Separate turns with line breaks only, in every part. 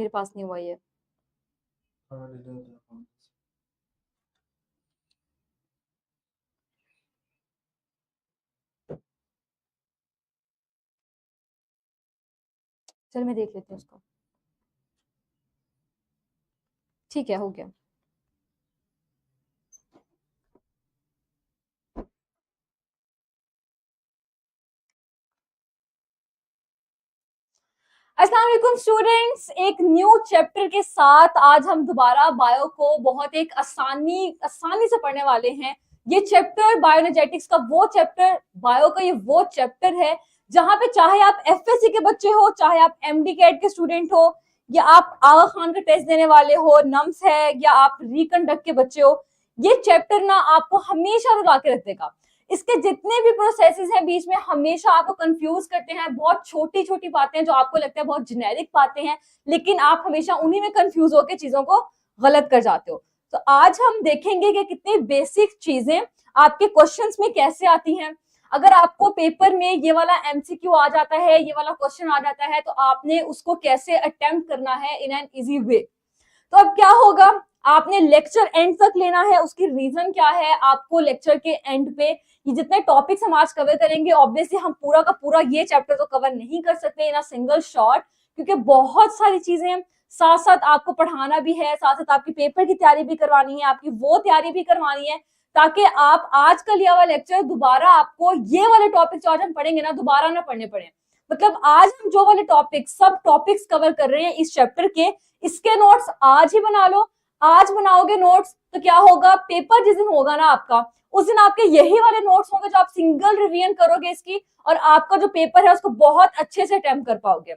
मेरे पास नहीं हुआ ये। चल मैं देख लेती हूँ उसको। ठीक है, हो गया। अस्सलाम वालेकुम स्टूडेंट्स, एक न्यू चैप्टर के साथ आज हम दोबारा बायो को बहुत एक आसानी से पढ़ने वाले हैं। ये चैप्टर बायोएनर्जेटिक्स का वो चैप्टर, बायो का ये वो चैप्टर है जहां पे चाहे आप एफएससी के बच्चे हो, चाहे आप एमडी कैट के स्टूडेंट हो, या आप आगा खान का टेस्ट देने वाले हो, नम्स है, या आप रिकंडक्ट के बच्चे हो, ये चैप्टर ना आपको हमेशा रुला के रख देगा। इसके जितने भी प्रोसेसेस हैं बीच में हमेशा आपको कंफ्यूज करते हैं। बहुत छोटी छोटी बातें जो आपको लगता है बहुत जेनेरिक बातें हैं, लेकिन आप हमेशा उन्हीं में कंफ्यूज होकर चीजों को गलत कर जाते हो। तो आज हम देखेंगे कि कितनी बेसिक चीजें आपके क्वेश्चंस में कैसे आती हैं। अगर आपको पेपर में ये वाला एमसीक्यू आ जाता है, ये वाला क्वेश्चन आ जाता है, तो आपने उसको कैसे अटेम्प्ट करना है इन एन इजी वे। तो अब क्या होगा, आपने लेक्चर एंड तक लेना है। उसकी रीजन क्या है, आपको लेक्चर के एंड पे ये जितने टॉपिक्स हम आज कवर करेंगे, ऑब्वियसली हम पूरा का पूरा ये चैप्टर तो कवर नहीं कर सकते इन अ सिंगल शॉट, क्योंकि बहुत सारी चीजें साथ साथ आपको पढ़ाना भी है, साथ साथ आपकी पेपर की तैयारी भी करवानी है, आपकी वो तैयारी भी करवानी है, ताकि आप आज का लिया हुआ लेक्चर दोबारा आपको ये वाले टॉपिक जो आज हम पढ़ेंगे ना, दोबारा ना पढ़ने पड़े। मतलब आज हम जो वाले टॉपिक सब टॉपिक्स कवर कर रहे हैं इस चैप्टर के, इसके नोट्स आज ही बना लो। आज बनाओगे नोट्स तो क्या होगा, पेपर जिस दिन होगा ना आपका, उस दिन आपके यही वाले नोट्स होंगे जो आप सिंगल रिवीजन करोगे इसकी, और आपका जो पेपर है उसको बहुत अच्छे से अटेम्प्ट कर पाओगे।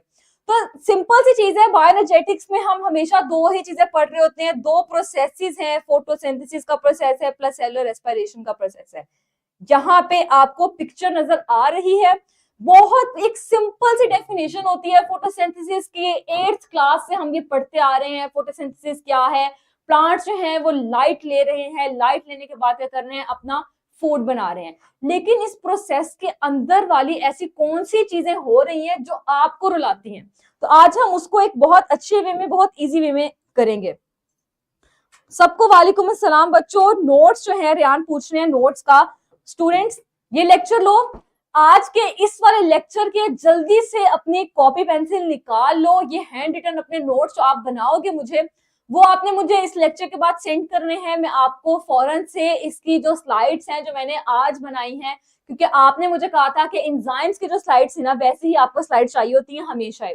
तो सिंपल सी चीज है, बायोएनर्जेटिक्स में हम हमेशा दो ही चीजें पढ़ रहे होते हैं। दो प्रोसेसेस हैं, फोटोसिंथेसिस का प्रोसेस है प्लस सेलुलर रेस्पिरेशन का प्रोसेस है। जहां पे आपको पिक्चर नजर आ रही है, बहुत एक सिंपल सी डेफिनेशन होती है फोटोसिंथेसिस की। 8th क्लास से हम ये पढ़ते आ रहे हैं फोटोसिंथेसिस क्या है। प्लांट्स जो हैं वो लाइट ले रहे हैं, लाइट लेने के बाद क्या कर रहे हैं, अपना फूड बना रहे हैं। लेकिन इस प्रोसेस के अंदर वाली ऐसी कौन सी चीजें हो रही हैं जो आपको रुलाती हैं, तो आज हम उसको एक बहुत अच्छे वे में, बहुत इजी वे में करेंगे। सबको वालेकुम अस्सलाम बच्चों। नोट्स जो है रियान पूछ रहे हैं नोट्स का। स्टूडेंट्स ये लेक्चर लो, आज के इस वाले लेक्चर के जल्दी से अपनी कॉपी पेंसिल निकाल लो। ये हैंड रिटन अपने नोट्स जो आप बनाओगे मुझे, वो आपने मुझे इस लेक्चर के बाद सेंड करने हैं। मैं आपको फौरन से इसकी जो स्लाइड्स हैं जो मैंने आज बनाई हैं, क्योंकि आपने मुझे कहा था कि एंजाइम्स की जो स्लाइड्स थी ना, वैसे ही आपको स्लाइड चाहिए होती है हमेशा ही।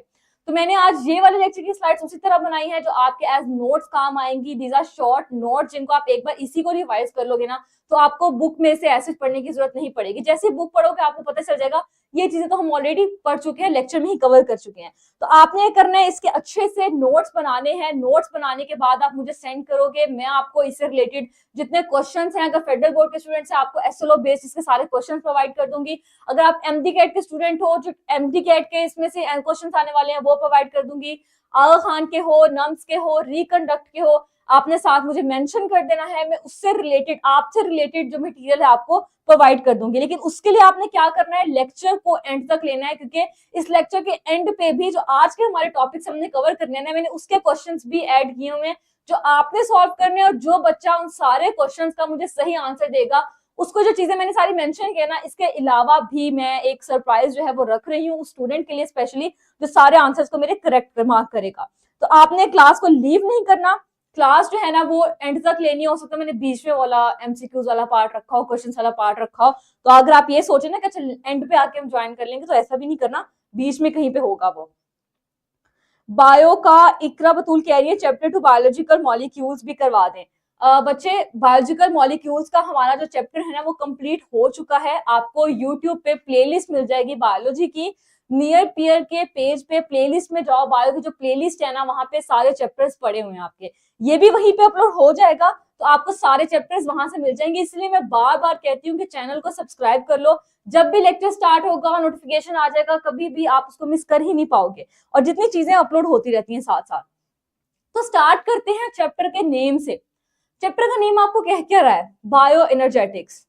तो मैंने आज ये वाले लेक्चर की स्लाइड्स उसी तरह बनाई है जो आपके एज नोट्स काम आएंगी। दीज आर शॉर्ट नोट्स जिनको आप एक बार इसी को रिवाइज कर लोगे ना, तो आपको बुक में से ऐसे पढ़ने की जरूरत नहीं पड़ेगी। जैसे बुक पढ़ोगे आपको पता चल जाएगा ये चीजें तो हम ऑलरेडी पढ़ चुके हैं, लेक्चर में ही कवर कर चुके हैं। तो आपने करना है, इसके अच्छे से नोट्स बनाने हैं। नोट्स बनाने के बाद आप मुझे सेंड करोगे, मैं आपको इससे रिलेटेड जितने क्वेश्चंस हैं, अगर फेडरल बोर्ड के स्टूडेंट्स हैं आपको एसएलओ बेस्ड इसके सारे क्वेश्चन प्रोवाइड कर दूंगी। अगर आप एमडी कैट के स्टूडेंट हो, जो एमडी कैट के इसमें से क्वेश्चन आने वाले हैं वो प्रोवाइड कर दूंगी। आगा खान के हो, नम्स के हो, रिकंडक्ट के हो, आपने साथ मुझे मेंशन कर देना है, मैं उससे रिलेटेड, आपसे रिलेटेड जो मटेरियल है आपको प्रोवाइड कर दूंगी। लेकिन उसके लिए आपने क्या करना है, लेक्चर को एंड तक लेना है, क्योंकि इस लेक्चर के एंड पे भी जो आज के हमारे टॉपिक्स हमने कवर करने हैं, मैंने उसके क्वेश्चंस भी ऐड किए हुए हैं जो आपने सॉल्व करने हैं। और जो बच्चा उन सारे क्वेश्चंस का मुझे सही आंसर देगा, उसको जो चीजें मैंने सारी मेंशन किया ना, इसके अलावा भी मैं एक सरप्राइज जो है वो रख रही हूँ उस स्टूडेंट के लिए स्पेशली, जो सारे आंसर्स को मेरे करेक्ट मार्क करेगा। तो आपने क्लास को लीव नहीं करना, क्लास जो है ना वो एंड तक लेनी। हो सकता है मैंने बीच में वाला एमसीक्यूज वाला पार्ट रखा हो, क्वेश्चंस वाला पार्ट रखा हो, तो अगर आप ये सोचे ना कि चल एंड पे आके हम ज्वाइन कर लेंगे, तो ऐसा भी नहीं करना, बीच में कहीं पे होगा वो। बायो का इकरा बतूल कह रही है चैप्टर 2 बायोलॉजिकल मॉलिक्यूल्स भी करवा दें। बच्चे बायोलॉजिकल मॉलिक्यूल्स का हमारा जो चैप्टर है ना वो कंप्लीट हो चुका है। आपको यूट्यूब पे प्लेलिस्ट मिल जाएगी बायोलॉजी की, नियर पियर के पेज पे प्लेलिस्ट में जाओ, बायो की जो प्लेलिस्ट है ना वहां पे सारे चैप्टर्स पड़े हुए हैं आपके, ये भी वहीं पे अपलोड हो जाएगा, तो आपको सारे चैप्टर्स वहां से मिल जाएंगे। इसलिए मैं बार बार कहती हूँ कि चैनल को सब्सक्राइब कर लो, जब भी लेक्चर स्टार्ट होगा नोटिफिकेशन आ जाएगा, कभी भी आप उसको मिस कर ही नहीं पाओगे, और जितनी चीजें अपलोड होती रहती हैं साथ साथ। तो स्टार्ट करते हैं चैप्टर के नेम से। चैप्टर का नेम आपको कह क्या रहा है, बायो एनर्जेटिक्स।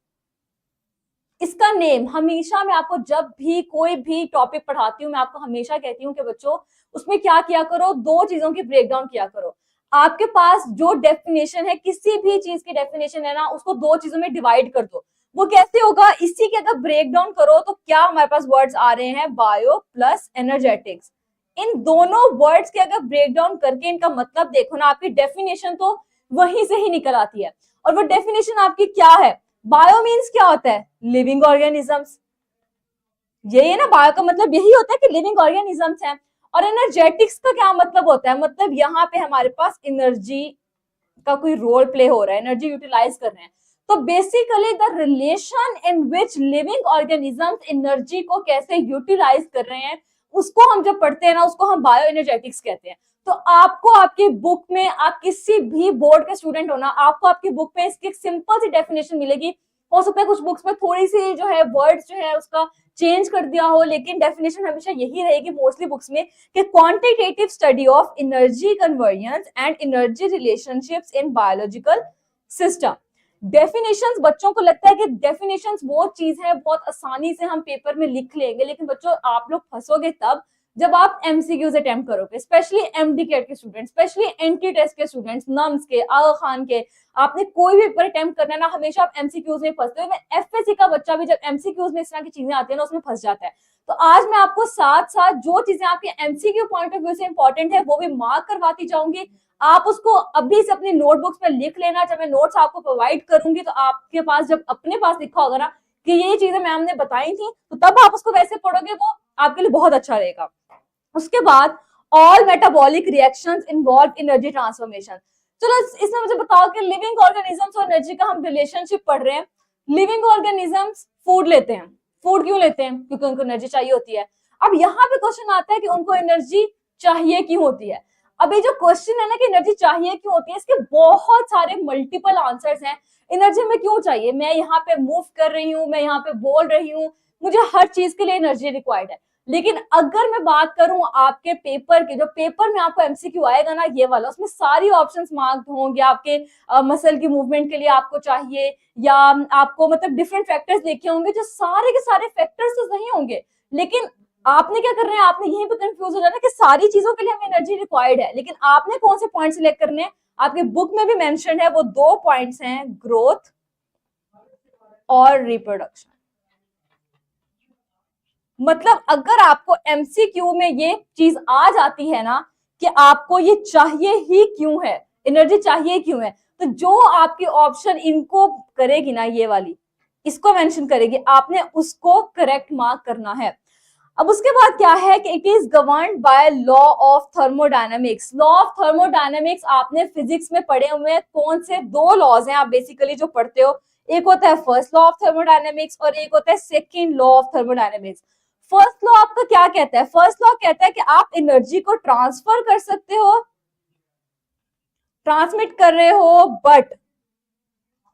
इसका नेम हमेशा, मैं आपको जब भी कोई भी टॉपिक पढ़ाती हूँ मैं आपको हमेशा कहती हूँ कि बच्चों उसमें क्या किया करो, दो चीजों की ब्रेकडाउन किया करो। आपके पास जो डेफिनेशन है, किसी भी चीज की डेफिनेशन है ना, उसको दो चीजों में डिवाइड कर दो। वो कैसे होगा, इसी के अगर ब्रेकडाउन करो तो क्या हमारे पास वर्ड्स आ रहे हैं, बायो प्लस एनर्जेटिक्स। इन दोनों वर्ड्स के अगर ब्रेकडाउन करके इनका मतलब देखो ना, आपकी डेफिनेशन तो वहीं से ही निकल आती है। और वो डेफिनेशन आपकी क्या है, बायो मीन्स क्या होता है, लिविंग ऑर्गेनिजम्स। यही है ना, बायो का मतलब यही होता है कि लिविंग ऑर्गेनिजम्स हैं। और एनर्जेटिक्स का क्या मतलब होता है, मतलब यहाँ पे हमारे पास एनर्जी का कोई रोल प्ले हो रहा है, एनर्जी यूटिलाइज कर रहे हैं। तो basically the relation in which living organisms energy को कैसे यूटिलाइज कर रहे हैं, उसको हम जब पढ़ते हैं ना, उसको हम बायो एनर्जेटिक्स कहते हैं। तो आपको आपकी बुक में, आप किसी भी बोर्ड के स्टूडेंट हो ना, आपको आपकी बुक में इसकी एक सिंपल सी डेफिनेशन मिलेगी। हो सकता है कुछ बुक्स में थोड़ी सी जो है वर्ड्स जो है उसका चेंज कर दिया हो, लेकिन डेफिनेशन हमेशा यही रहेगी मोस्टली बुक्स में कि quantitative study of energy convergence and energy relationships in biological system. Definitions, बच्चों को लगता है कि डेफिनेशंस वो चीज है बहुत आसानी से हम पेपर में लिख लेंगे, लेकिन बच्चों आप लोग फंसोगे तब जब आप एमसीक्यूज अटेम्प्ट करोगे, स्पेशली एमडी कैट के स्टूडेंट्स, स्पेशली एंटी टेस्ट के स्टूडेंट्स, नम्स के, आगा खान के, आपने कोई भी पेपर अटेम्प्ट करना है ना, हमेशा आप एमसीक्यूज में फंसते हो। एफएससी का बच्चा भी जब एमसीक्यूज में इस तरह की चीजें आती है ना, उसमें फंस जाता है। तो आज मैं आपको साथ साथ जो चीजें आपके एमसीक्यू पॉइंट ऑफ व्यू से इंपॉर्टेंट है वो भी मार्क करवाती जाऊंगी। आप उसको अभी से अपनी नोटबुक्स में लिख लेना। जब मैं नोट्स आपको प्रोवाइड करूंगी तो आपके पास जब अपने पास लिखा होगा ना कि ये चीजें मैम ने बताई थी, तो तब आप उसको वैसे पढ़ोगे, वो आपके लिए बहुत अच्छा रहेगा। उसके बाद all metabolic reactions involve energy transformation. चलो इसमें मुझे बताओ कि लिविंग ऑर्गेनिजम्स और एनर्जी का हम रिलेशनशिप पढ़ रहे हैं। लिविंग ऑर्गेनिजम्स फूड लेते हैं। फूड क्यों लेते हैं, क्योंकि उनको एनर्जी चाहिए होती है। अब यहाँ पे क्वेश्चन आता है कि उनको एनर्जी चाहिए क्यों होती है। अभी जो क्वेश्चन है ना कि एनर्जी चाहिए क्यों होती है, इसके बहुत सारे मल्टीपल आंसर्स हैं। एनर्जी में क्यों चाहिए, मैं यहाँ पे मूव कर रही हूँ, मैं यहाँ पे बोल रही हूँ, मुझे हर चीज के लिए एनर्जी रिक्वायर्ड है। लेकिन अगर मैं बात करूं आपके पेपर के, जो पेपर में आपको एमसीक्यू आएगा ना ये वाला, उसमें सारी ऑप्शंस मार्क्ड होंगे। आपके मसल की मूवमेंट के लिए आपको चाहिए, या आपको मतलब डिफरेंट फैक्टर्स देखे होंगे, जो सारे के सारे फैक्टर्स तो सही होंगे, लेकिन आपने क्या कर रहे हैं, आपने यहीं पे कंफ्यूज हो जाना कि सारी चीजों के लिए हमें एनर्जी रिक्वायर्ड है, लेकिन आपने कौन से पॉइंट सिलेक्ट करने हैं। आपके बुक में भी मेंशन है, वो दो पॉइंट्स हैं, ग्रोथ और रिप्रोडक्शन। मतलब अगर आपको एमसीक्यू में ये चीज आ जाती है ना कि आपको ये चाहिए ही क्यों है, एनर्जी चाहिए क्यों है, तो जो आपकी ऑप्शन इनको करेगी ना, ये वाली इसको मेंशन करेगी, आपने उसको करेक्ट मार्क करना है। अब उसके बाद क्या है कि it is governed by law of thermodynamics. Law of thermodynamics आपने फिजिक्स में पढ़े हुए हैं। कौन से दो लॉज हैं आप बेसिकली जो पढ़ते हो, एक होता है फर्स्ट लॉ ऑफ थर्मोडायनेमिक्स और एक होता है second law of thermodynamics. First law आपका क्या कहता है, फर्स्ट लॉ कहता है कि आप एनर्जी को ट्रांसफर कर सकते हो, ट्रांसमिट कर रहे हो, बट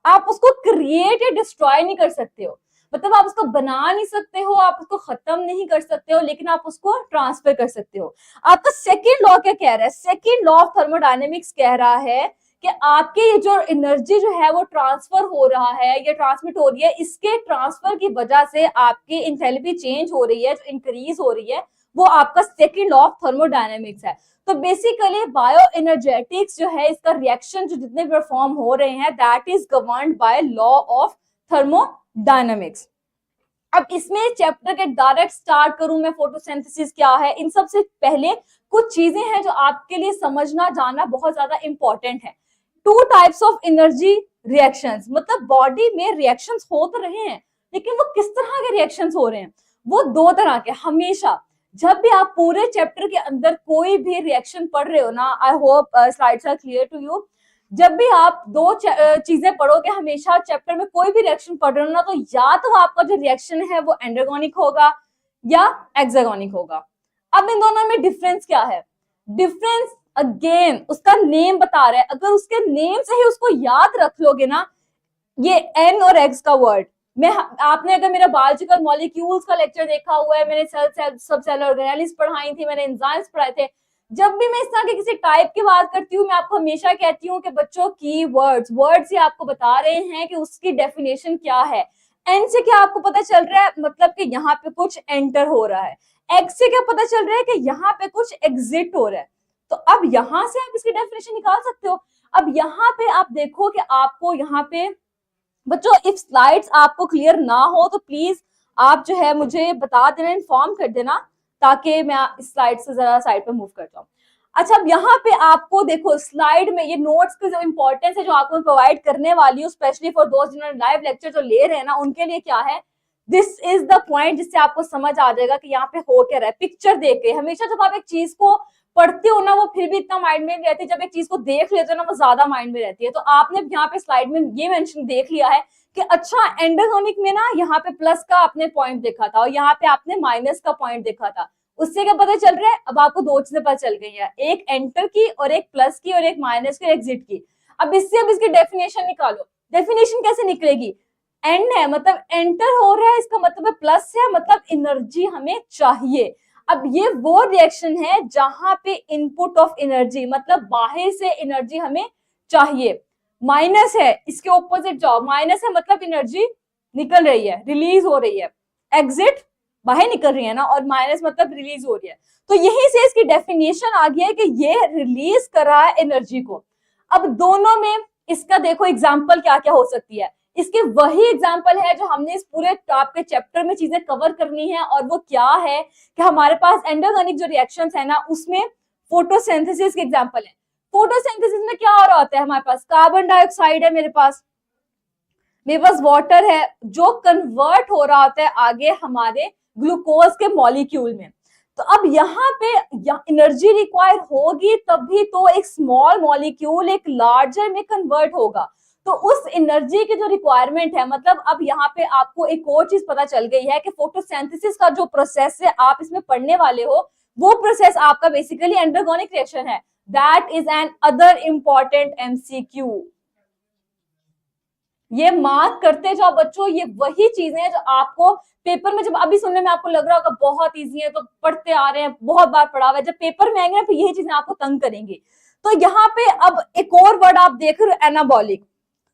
आप उसको क्रिएट या डिस्ट्रॉय नहीं कर सकते हो। मतलब आप उसको बना नहीं सकते हो, आप उसको खत्म नहीं कर सकते हो, लेकिन आप उसको ट्रांसफर कर सकते हो। आपका सेकेंड लॉ क्या कह रहा है, सेकेंड लॉ ऑफ थर्मोडायनेमिक्स कह रहा है कि आपके ये जो एनर्जी जो है वो ट्रांसफर हो रहा है या ट्रांसमिट हो रही है, इसके ट्रांसफर की वजह से आपकी इंथैल्पी चेंज हो रही है, जो इंक्रीज हो रही है, वो आपका सेकेंड लॉ ऑफ थर्मोडायनेमिक्स है। तो बेसिकली बायो एनर्जेटिक्स जो है, इसका रिएक्शन जो जितने परफॉर्म हो रहे हैं, that is governed by law of thermodynamics. अब इसमें चैप्टर के डायरेक्ट स्टार्ट करूं मैं, फोटोसिंथेसिस क्या है, इन सबसे पहले कुछ चीजें हैं जो आपके लिए समझना जानना बहुत ज्यादा इंपॉर्टेंट है। Two types of energy reactions, मतलब बॉडी में रिएक्शंस हो तो रहे हैं, लेकिन वो किस तरह के रिएक्शंस हो रहे हैं, वो दो तरह के। हमेशा जब भी आप पूरे चैप्टर के अंदर कोई भी रिएक्शन पढ़ रहे हो ना, I hope slides are clear to you, जब भी आप दो चीजें पढ़ोगे, हमेशा चैप्टर में कोई भी रिएक्शन पढ़ रहे हो ना, तो या तो आपका जो रिएक्शन है वो एंडोगोनिक होगा या एक्सागोनिक होगा। अब इन दोनों में डिफरेंस क्या है, डिफरेंस अगेन उसका नेम बता रहा है। अगर उसके नेम से ही उसको याद रख लोगे ना, ये एन और एक्स का वर्ड, मैं आपने अगर मेरा बायोलॉजिकल मॉलिक्यूल्स का लेक्चर देखा हुआ है, मैंने सब सेल ऑर्गेनेलिस पढ़ाई थी, मैंने एंजाइम्स पढ़ाए थे, जब भी मैं इस तरह के किसी टाइप की बात करती हूँ, मैं आपको हमेशा कहती हूँ कि बच्चों की वर्ड्स ही आपको बता रहे हैं कि उसकी डेफिनेशन क्या है। एन से क्या आपको पता चल रहा है, मतलब कि यहाँ पे कुछ एंटर हो रहा है। एक्स से क्या पता चल रहा है कि यहाँ पे कुछ एग्जिट हो रहा है। तो अब यहां से आप इसकी डेफिनेशन निकाल सकते हो। अब यहाँ पे आप देखो कि आपको यहाँ पे बच्चों, इफ स्लाइड्स आपको क्लियर ना हो तो प्लीज आप जो है मुझे बता देना, इन्फॉर्म कर देना, ताकि मैं इस स्लाइड से जरा साइड पे मूव कर जाऊं। अच्छा, अब यहाँ पे आपको देखो स्लाइड में ये नोट्स की जो इंपॉर्टेंस है जो आपको प्रोवाइड करने वाली हूँ, स्पेशली फॉर दोस्त जिन्होंने लाइव लेक्चर जो ले रहे हैं ना, उनके लिए क्या है, दिस इज द पॉइंट जिससे आपको समझ आ जाएगा कि यहाँ पे हो क्या रहा है। पिक्चर देख के हमेशा जब आप एक चीज को पढ़ते हो ना, वो फिर भी इतना माइंड में नहीं रहती, जब एक चीज को देख लेते हो ना, वो ज्यादा माइंड में रहती है। तो आपने यहाँ पे स्लाइड में ये मेंशन देख लिया है कि अच्छा एंडोगोनिक में ना यहाँ पे प्लस का आपने पॉइंट देखा था और यहाँ पे आपने माइनस का पॉइंट देखा था। उससे क्या पता चल रहा है, अब आपको दो चीजें पता चल गई है, एक एंटर की और एक प्लस की और एक माइनस की, एग्जिट की। अब इससे अब इसकी डेफिनेशन निकालो। डेफिनेशन कैसे निकलेगी, एंड है मतलब एंटर हो रहा है, इसका मतलब है प्लस है, मतलब एनर्जी हमें चाहिए। अब ये वो रिएक्शन है जहां पे इनपुट ऑफ एनर्जी मतलब बाहर से एनर्जी हमें चाहिए। माइनस है, इसके ऑपोजिट जाओ, माइनस है मतलब एनर्जी निकल रही है, रिलीज हो रही है। एग्जिट बाहर निकल रही है ना, और माइनस मतलब रिलीज हो रही है। तो यहीं से इसकी डेफिनेशन आ गई है कि ये रिलीज कर रहा है एनर्जी को। अब दोनों में इसका देखो एग्जाम्पल क्या क्या हो सकती है। इसके वही एग्जाम्पल है जो हमने इस पूरे आपके चैप्टर में चीजें कवर करनी है, और वो क्या है कि हमारे पास एंडोगेनिक जो रिएक्शंस है ना, उसमें फोटोसिंथेसिस के एग्जाम्पल है। फोटोसिंथेसिस में क्या हो रहा होता है, हमारे पास कार्बन डाइऑक्साइड है, मेरे पास वाटर है, जो कन्वर्ट हो रहा होता है आगे हमारे ग्लूकोज के मॉलिक्यूल में। तो अब यहाँ पे एनर्जी रिक्वायर होगी तभी तो एक स्मॉल मॉलिक्यूल एक लार्जर में कन्वर्ट होगा। तो उस एनर्जी की जो रिक्वायरमेंट है, मतलब अब यहाँ पे आपको एक और चीज पता चल गई है कि फोटोसिंथेसिस का जो प्रोसेस है आप इसमें पढ़ने वाले हो, वो प्रोसेस आपका बेसिकली एंडोगोनिक रिएक्शन है। That is an other important MCQ. ये मार्क करते जाओ बच्चों, ये वही चीजें हैं जो आपको पेपर में, जब अभी सुनने में आपको लग रहा होगा बहुत इजी है, तो पढ़ते आ रहे हैं, बहुत बार पढ़ा हुआ है, जब पेपर में आएंगे ना तो यही चीजें आपको तंग करेंगी। तो यहाँ पे अब एक और वर्ड आप देख रहे हो, एनाबॉलिक।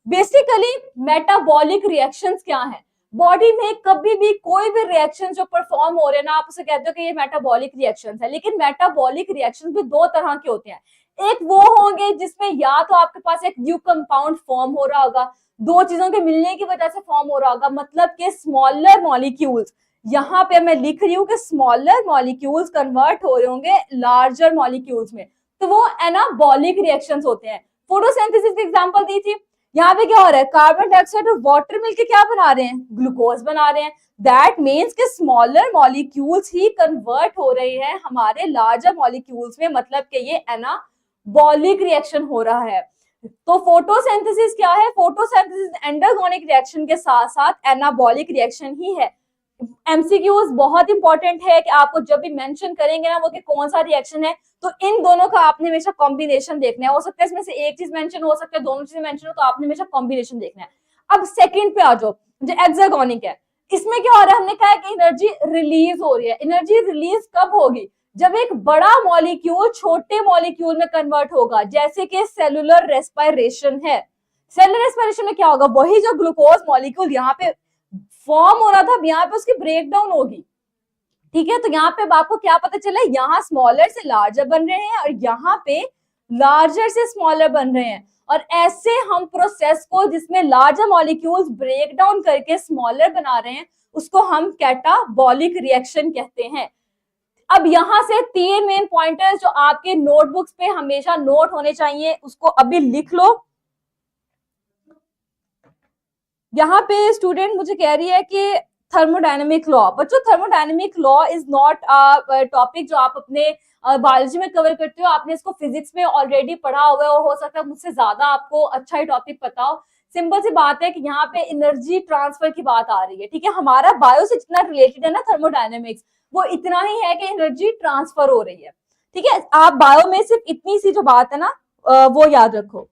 बेसिकली मेटाबॉलिक रिएक्शंस क्या है, बॉडी में कभी भी कोई भी रिएक्शन जो परफॉर्म हो रहे हैं ना, आप उसे कहते हो कि ये मेटाबॉलिक रिएक्शंस है। लेकिन मेटाबॉलिक रिएक्शंस भी दो तरह के होते हैं। एक वो होंगे जिसमें या तो आपके पास एक न्यू कंपाउंड फॉर्म हो रहा होगा, दो चीजों के मिलने की वजह से फॉर्म हो रहा होगा, मतलब कि स्मॉलर मॉलिक्यूल्स, यहाँ पे मैं लिख रही हूँ कि स्मॉलर मॉलिक्यूल्स कन्वर्ट हो रहे होंगे लार्जर मॉलिक्यूल्स में, तो वो एनाबॉलिक रिएक्शंस होते हैं। फोटोसिंथेसिस की एग्जांपल दी थी, यहाँ पे क्या हो रहा है, कार्बन डाइऑक्साइड और वाटर मिलके क्या बना रहे हैं, ग्लूकोज बना रहे हैं। दैट मीन्स कि स्मॉलर मॉलिक्यूल्स ही कन्वर्ट हो रहे हैं हमारे लार्जर मॉलिक्यूल्स में, मतलब कि ये एनाबॉलिक रिएक्शन हो रहा है। तो फोटोसिंथेसिस क्या है, फोटोसिंथेसिस एंडोगोनिक रिएक्शन के साथ साथ एनाबॉलिक रिएक्शन ही है। एमसीक्यूज बहुत इंपॉर्टेंट है कि आपको जब भी मेंशन करेंगे ना वो कि कौन सा रिएक्शन है, तो इन दोनों का आपने हमेशा कॉम्बिनेशन देखना है। हो सकता है इसमें से एक चीज मेंशन हो सकता है, दोनों चीजें मेंशन हो, तो आपने हमेशा कॉम्बिनेशन देखना है। अब सेकंड पे आ जाओ, जो एक्सागोनिक है, इसमें क्या हो रहा है, हमने कहा है कि एनर्जी रिलीज हो रही है। एनर्जी रिलीज कब होगी, जब एक बड़ा मॉलिक्यूल छोटे मॉलिक्यूल में कन्वर्ट होगा, जैसे कि सेलुलर रेस्पिरेशन है। सेलुलर रेस्पिरेशन में क्या होगा, वही जो ग्लूकोज मॉलिक्यूल यहाँ पे फॉर्म हो रहा था, अब यहाँ पे उसकी ब्रेकडाउन होगी। ठीक है, तो यहाँ पे आपको क्या पता चला, यहाँ स्मॉलर से लार्जर बन रहे हैं और यहाँ पे लार्जर से स्मॉलर बन रहे हैं। और ऐसे हम प्रोसेस को जिसमें लार्जर मॉलिक्यूल्स ब्रेक डाउन करके स्मॉलर बना रहे हैं, उसको हम कैटाबॉलिक रिएक्शन कहते हैं। अब यहां से तीन मेन पॉइंटर्स जो आपके नोटबुक्स पे हमेशा नोट होने चाहिए, उसको अभी लिख लो। यहाँ पे स्टूडेंट मुझे कह रही है कि थर्मोडायनेमिक लॉ, बच्चों thermodynamic law is not a topic जो आप अपने बायोलॉजी में कवर करते हो, आपने इसको फिजिक्स में ऑलरेडी पढ़ा हुआ है और हो सकता है मुझसे ज्यादा आपको अच्छा ही टॉपिक पता हो। सिंपल सी बात है कि यहाँ पे एनर्जी ट्रांसफर की बात आ रही है। ठीक है, हमारा बायो से जितना रिलेटेड है ना थर्मोडायनेमिक्स, वो इतना ही है कि एनर्जी ट्रांसफर हो रही है। ठीक है, आप बायो में सिर्फ इतनी सी जो बात है ना वो याद रखो।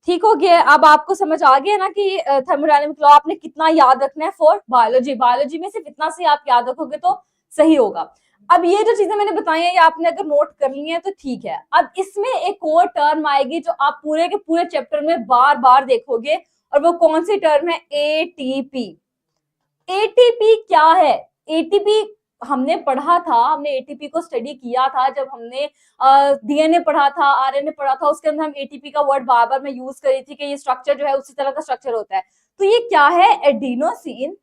ठीक हो गया, अब आपको समझ आ गया ना कि थर्मोडायनेमिक लॉ आपने कितना याद रखना है फॉर बायोलॉजी। बायोलॉजी में सिर्फ इतना से आप याद रखोगे तो सही होगा। अब ये जो चीजें मैंने बताई हैं ये आपने अगर नोट कर ली हैं तो ठीक है। अब इसमें एक और टर्म आएगी जो आप पूरे के पूरे चैप्टर में बार बार देखोगे, और वो कौन सी टर्म है? एटीपी। एटीपी क्या है? एटीपी हमने पढ़ा था, हमने एटीपी को स्टडी किया था जब हमने डीएनए पढ़ा था, आरएनए पढ़ा था, उसके अंदर हम एटीपी का वर्ड बार बार मैं यूज करी थी कि ये स्ट्रक्चर जो है उसी तरह का स्ट्रक्चर होता है। तो ये क्या है? एडिनोसिन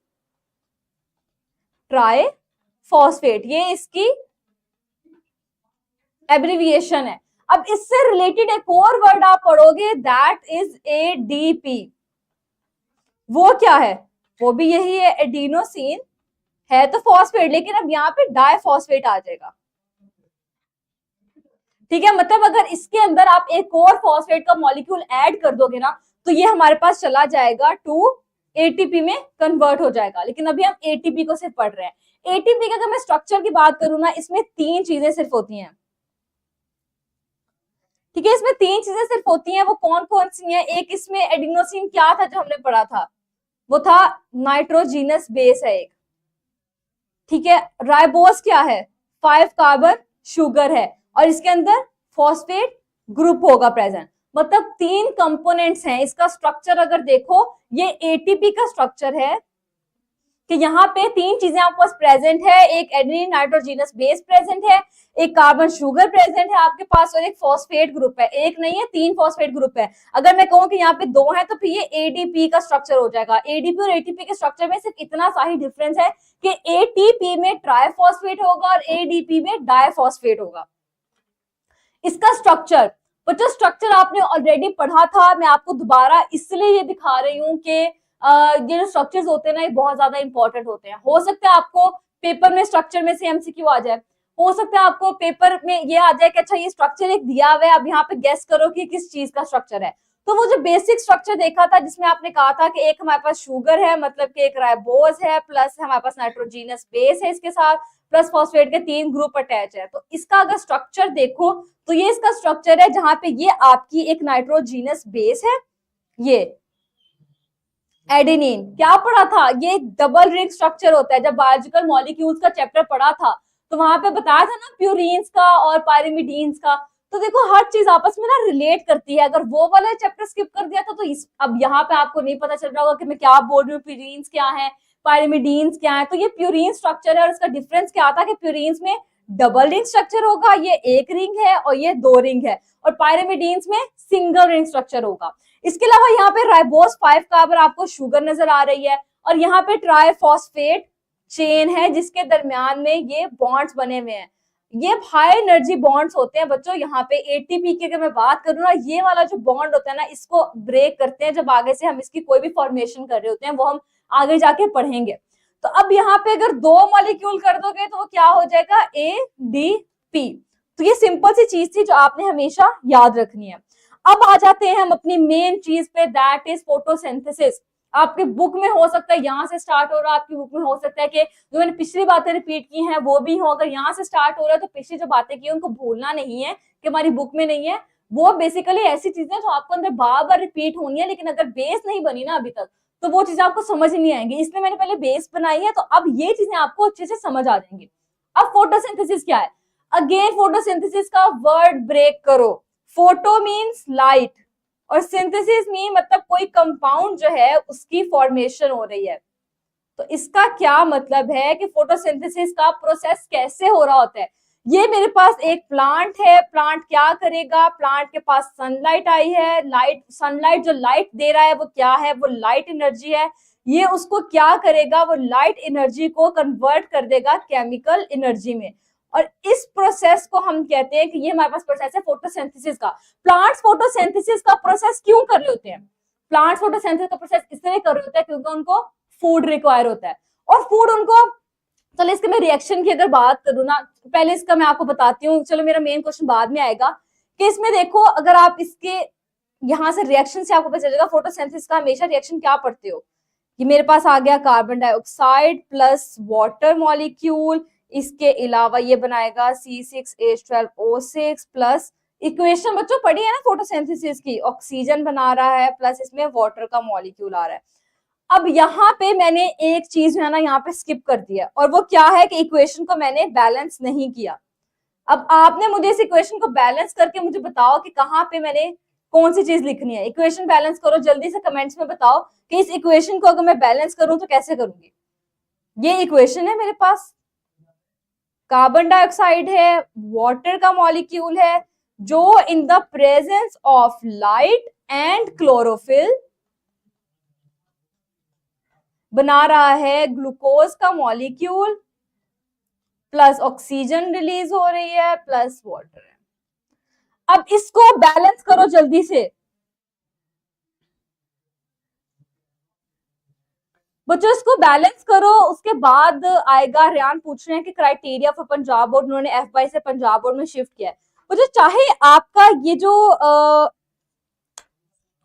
ट्राइफॉस्फेट, ये इसकी एब्रिविएशन है। अब इससे रिलेटेड एक और वर्ड आप पढ़ोगे, दैट इज एडीपी। वो क्या है? वो भी यही है, एडिनोसिन है तो फॉस्फेट, लेकिन अब यहाँ पे डाइफॉस्फेट आ जाएगा। ठीक है, मतलब अगर इसके अंदर आप एक और फॉस्फेट का मॉलिक्यूल ऐड कर दोगे ना, तो ये हमारे पास चला जाएगा टू एटीपी में कन्वर्ट हो जाएगा। लेकिन अभी हम एटीपी को सिर्फ पढ़ रहे हैं। एटीपी का अगर मैं स्ट्रक्चर की बात करूं ना, इसमें तीन चीजें सिर्फ होती हैं। ठीक है, इसमें तीन चीजें सिर्फ होती हैं। वो कौन कौन सी हैं? एक इसमें एडिनोसिन क्या था जो हमने पढ़ा था? वो था नाइट्रोजीनस बेस है एक। ठीक है, राइबोस क्या है? 5 कार्बन शुगर है, और इसके अंदर फॉस्फेट ग्रुप होगा प्रेजेंट। मतलब तीन कंपोनेंट्स हैं। इसका स्ट्रक्चर अगर देखो, ये एटीपी का स्ट्रक्चर है कि यहाँ पे तीन चीजें आपके पास प्रेजेंट है। एक एडेनिन नाइट्रोजीनस बेस प्रेजेंट है, एक कार्बन शुगर प्रेजेंट है आपके पास, और एक फॉस्फेट ग्रुप है। एक नहीं है, तीन फॉस्फेट ग्रुप है। अगर मैं कहूँ कि यहाँ पे दो है तो फिर ये एडीपी का स्ट्रक्चर हो जाएगा। एडीपी और एटीपी के स्ट्रक्चर में सिर्फ इतना सा ही डिफरेंस है कि एटीपी में ट्राइफॉस्फेट होगा और एडीपी में डाइफॉस्फेट होगा। इसका स्ट्रक्चर, बच्चों स्ट्रक्चर आपने ऑलरेडी पढ़ा था, मैं आपको दोबारा इसलिए ये दिखा रही हूँ कि ये जो स्ट्रक्चर्स होते हैं ना, ये बहुत ज्यादा इंपॉर्टेंट होते हैं। हो सकता है आपको पेपर में स्ट्रक्चर में से एमसीक्यू आ जाए, हो सकता है आपको पेपर में ये आ जाए कि अच्छा ये स्ट्रक्चर एक दिया हुआ है, अब यहाँ पे गेस करो कि किस चीज का स्ट्रक्चर है। तो वो जो बेसिक स्ट्रक्चर देखा था जिसमें आपने कहा था कि एक हमारे पास शुगर है, मतलब कि एक राइबोज है, प्लस हमारे पास नाइट्रोजीनस बेस है इसके साथ, प्लस फॉस्फेट के तीन ग्रुप अटैच है। तो इसका अगर स्ट्रक्चर देखो तो ये इसका स्ट्रक्चर है, जहां पे ये आपकी एक नाइट्रोजीनस बेस है, ये एडेनिन। क्या पढ़ा था? ये डबल रिंग स्ट्रक्चर होता है। जब बायोलॉजिकल मॉलिक्यूल्स का चैप्टर पढ़ा था तो वहां पे बताया था ना प्यूरीन्स का और पायरिमिडीन्स का। तो देखो हर चीज आपस में ना रिलेट करती है। अगर वो वाला चैप्टर स्किप कर दिया था तो अब यहाँ पे आपको नहीं पता चल रहा होगा कि मैं क्या बोल रही हूँ, प्यूरीन्स क्या है, पायरिमिडीन्स क्या है। तो ये प्यूरीन स्ट्रक्चर है, और इसका डिफरेंस क्या था कि प्यूरीन्स में डबल रिंग स्ट्रक्चर होगा, ये एक रिंग है, और ये दो रिंग है, और पायरिमिडीन्स में सिंगल रिंग स्ट्रक्चर होगा। इसके अलावा यहाँ पे राइबोस 5 कार्बन आपको शुगर नजर आ रही है, और यहाँ पे ट्राइफॉस्फेट चेन है जिसके दरमियान में ये बॉन्ड्स बने हुए हैं। ये हाई एनर्जी बॉन्ड्स होते हैं बच्चों। यहाँ पे एटीपी की अगर मैं बात करूँ ना, ये वाला जो बॉन्ड होता है ना, इसको ब्रेक करते हैं जब आगे से हम इसकी कोई भी फॉर्मेशन कर रहे होते हैं, वो हम आगे जाके पढ़ेंगे। तो अब यहाँ पे अगर दो मॉलिक्यूल कर दोगे तो वो क्या हो जाएगा? एडीपी। तो ये सिंपल सी चीज थी जो आपने हमेशा याद रखनी है। अब आ जाते हैं हम अपनी मेन चीज पे, दैट इज फोटोसिंथेसिस। आपके बुक में हो सकता है यहाँ से स्टार्ट हो रहा है, आपकी बुक में हो सकता है कि जो मैंने पिछली बातें रिपीट की हैं वो भी हो। अगर यहाँ से स्टार्ट हो रहा है तो पिछली जो बातें की उनको भूलना नहीं है कि हमारी बुक में नहीं है। वो बेसिकली ऐसी चीजें जो आपको अंदर बार बार रिपीट होनी है, लेकिन अगर बेस नहीं बनी ना अभी तक तो वो चीजें आपको समझ नहीं आएंगी। इसलिए मैंने पहले बेस बनाई है, तो अब ये चीजें आपको अच्छे से समझ आ जाएंगी। अब फोटोसिंथेसिस क्या है? अगेन फोटोसिंथेसिस का वर्ड ब्रेक करो। फोटो मीन्स लाइट, और सिंथेसिस मीन मतलब कोई कंपाउंड जो है उसकी फॉर्मेशन हो रही है। तो इसका क्या मतलब है कि फोटोसिंथेसिस का प्रोसेस कैसे हो रहा होता है? ये मेरे पास एक प्लांट है, प्लांट क्या करेगा? प्लांट के पास सनलाइट आई है, लाइट, सनलाइट जो लाइट दे रहा है वो क्या है? वो लाइट एनर्जी है। ये उसको क्या करेगा? वो लाइट एनर्जी को कन्वर्ट कर देगा केमिकल एनर्जी में, और इस प्रोसेस को हम कहते हैं कि ये हमारे पास प्रोसेस है फोटोसिंथेसिस का। प्लांट्स फोटोसिंथेसिस का प्रोसेस क्यों कर रहे होते हैं? प्लांट्स फोटोसिंथेसिस का प्रोसेस इसलिए कर रहे होते हैं क्योंकि उनको फूड रिक्वायर होता है, और फूड उनको, चलो इसके मैं रिएक्शन की अगर बात करूँ ना, पहले इसका मैं आपको बताती हूँ, चलो मेरा मेन क्वेश्चन बाद में आएगा कि इसमें देखो अगर आप इसके यहाँ से रिएक्शन से आपको पता चलेगा फोटोसिंथेसिस का हमेशा रिएक्शन क्या पढ़ते हो। ये मेरे पास आ गया carbon dioxide plus water molecule, इसके अलावा ये बनाएगा C6H12O6 प्लस, इक्वेशन बच्चों पढ़ी है ना फोटोसिंथेसिस की, ऑक्सीजन बना रहा है प्लस इसमें वाटर का मॉलिक्यूल आ रहा है। अब यहाँ पे मैंने एक चीज है ना यहाँ पे स्किप कर दिया, और वो क्या है कि इक्वेशन को मैंने बैलेंस नहीं किया। अब आपने मुझे इस इक्वेशन को बैलेंस करके मुझे बताओ कि कहाँ पे मैंने कौन सी चीज लिखनी है। इक्वेशन बैलेंस करो, जल्दी से कमेंट्स में बताओ कि इस इक्वेशन को अगर मैं बैलेंस करूं तो कैसे करूंगी। ये इक्वेशन है मेरे पास, कार्बन डाइऑक्साइड है, वाटर का मॉलिक्यूल है जो in the presence of light and chlorophyll बना रहा है ग्लूकोज का मॉलिक्यूल, प्लस ऑक्सीजन रिलीज हो रही है, प्लस वाटर है। अब इसको बैलेंस करो जल्दी से बच्चों, इसको बैलेंस करो। उसके बाद आएगा, रेयान पूछ रहे हैं कि क्राइटेरिया फॉर पंजाब बोर्ड, उन्होंने FY से पंजाब बोर्ड में शिफ्ट किया है। बच्चों चाहे आपका ये जो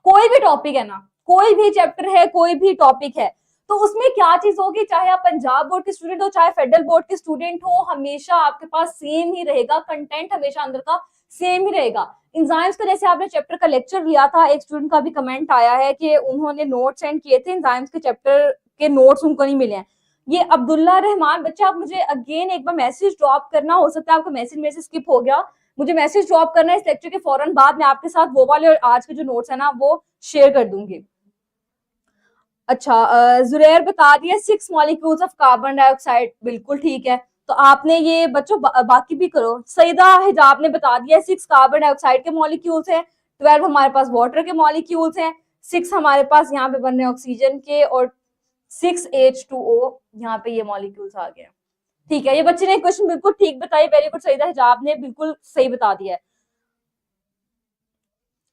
कोई भी टॉपिक है ना, कोई भी चैप्टर है, कोई भी टॉपिक है, तो उसमें क्या चीज होगी, चाहे आप पंजाब बोर्ड के स्टूडेंट हो चाहे फेडरल बोर्ड के स्टूडेंट हो, हमेशा आपके पास सेम ही रहेगा कंटेंट, हमेशा अंदर का सेम ही रहेगा। एंजाइम्स का जैसे आपने चैप्टर का लेक्चर लिया था, एक स्टूडेंट का भी कमेंट आया है कि उन्होंने नोट्स सेंड किए थे, एंजाइम्स के चैप्टर के नोट्स उनको नहीं मिले हैं। ये अब्दुल्ला रहमान बच्चा, आप मुझे अगेन एक बार मैसेज ड्रॉप करना, हो सकता है आपका मैसेज में से स्किप हो गया, मुझे मैसेज ड्रॉप करना है इस लेक्चर के फौरन बाद, मैं आपके साथ वो वाले और आज के जो नोट्स है ना वो शेयर कर दूंगी। अच्छा, जुरैर बता दिया 6 मॉलिक्यूल्स ऑफ कार्बन डाइऑक्साइड, बिल्कुल ठीक है। तो आपने ये बच्चों बाकी भी करो। सईदा हिजाब ने बता दिया 6 कार्बन डाइऑक्साइड के मॉलिक्यूल्स हैं, 12 हमारे पास वाटर के मॉलिक्यूल्स हैं, 6 हमारे पास यहाँ पे बन रहे हैं ऑक्सीजन के, और 6H2O यहाँ पे ये मॉलिक्यूल्स आ गए। ठीक है, ये बच्चे ने क्वेश्चन बिल्कुल ठीक बताई, वेरी गुड सईदा हिजाब ने बिल्कुल सही बता दिया है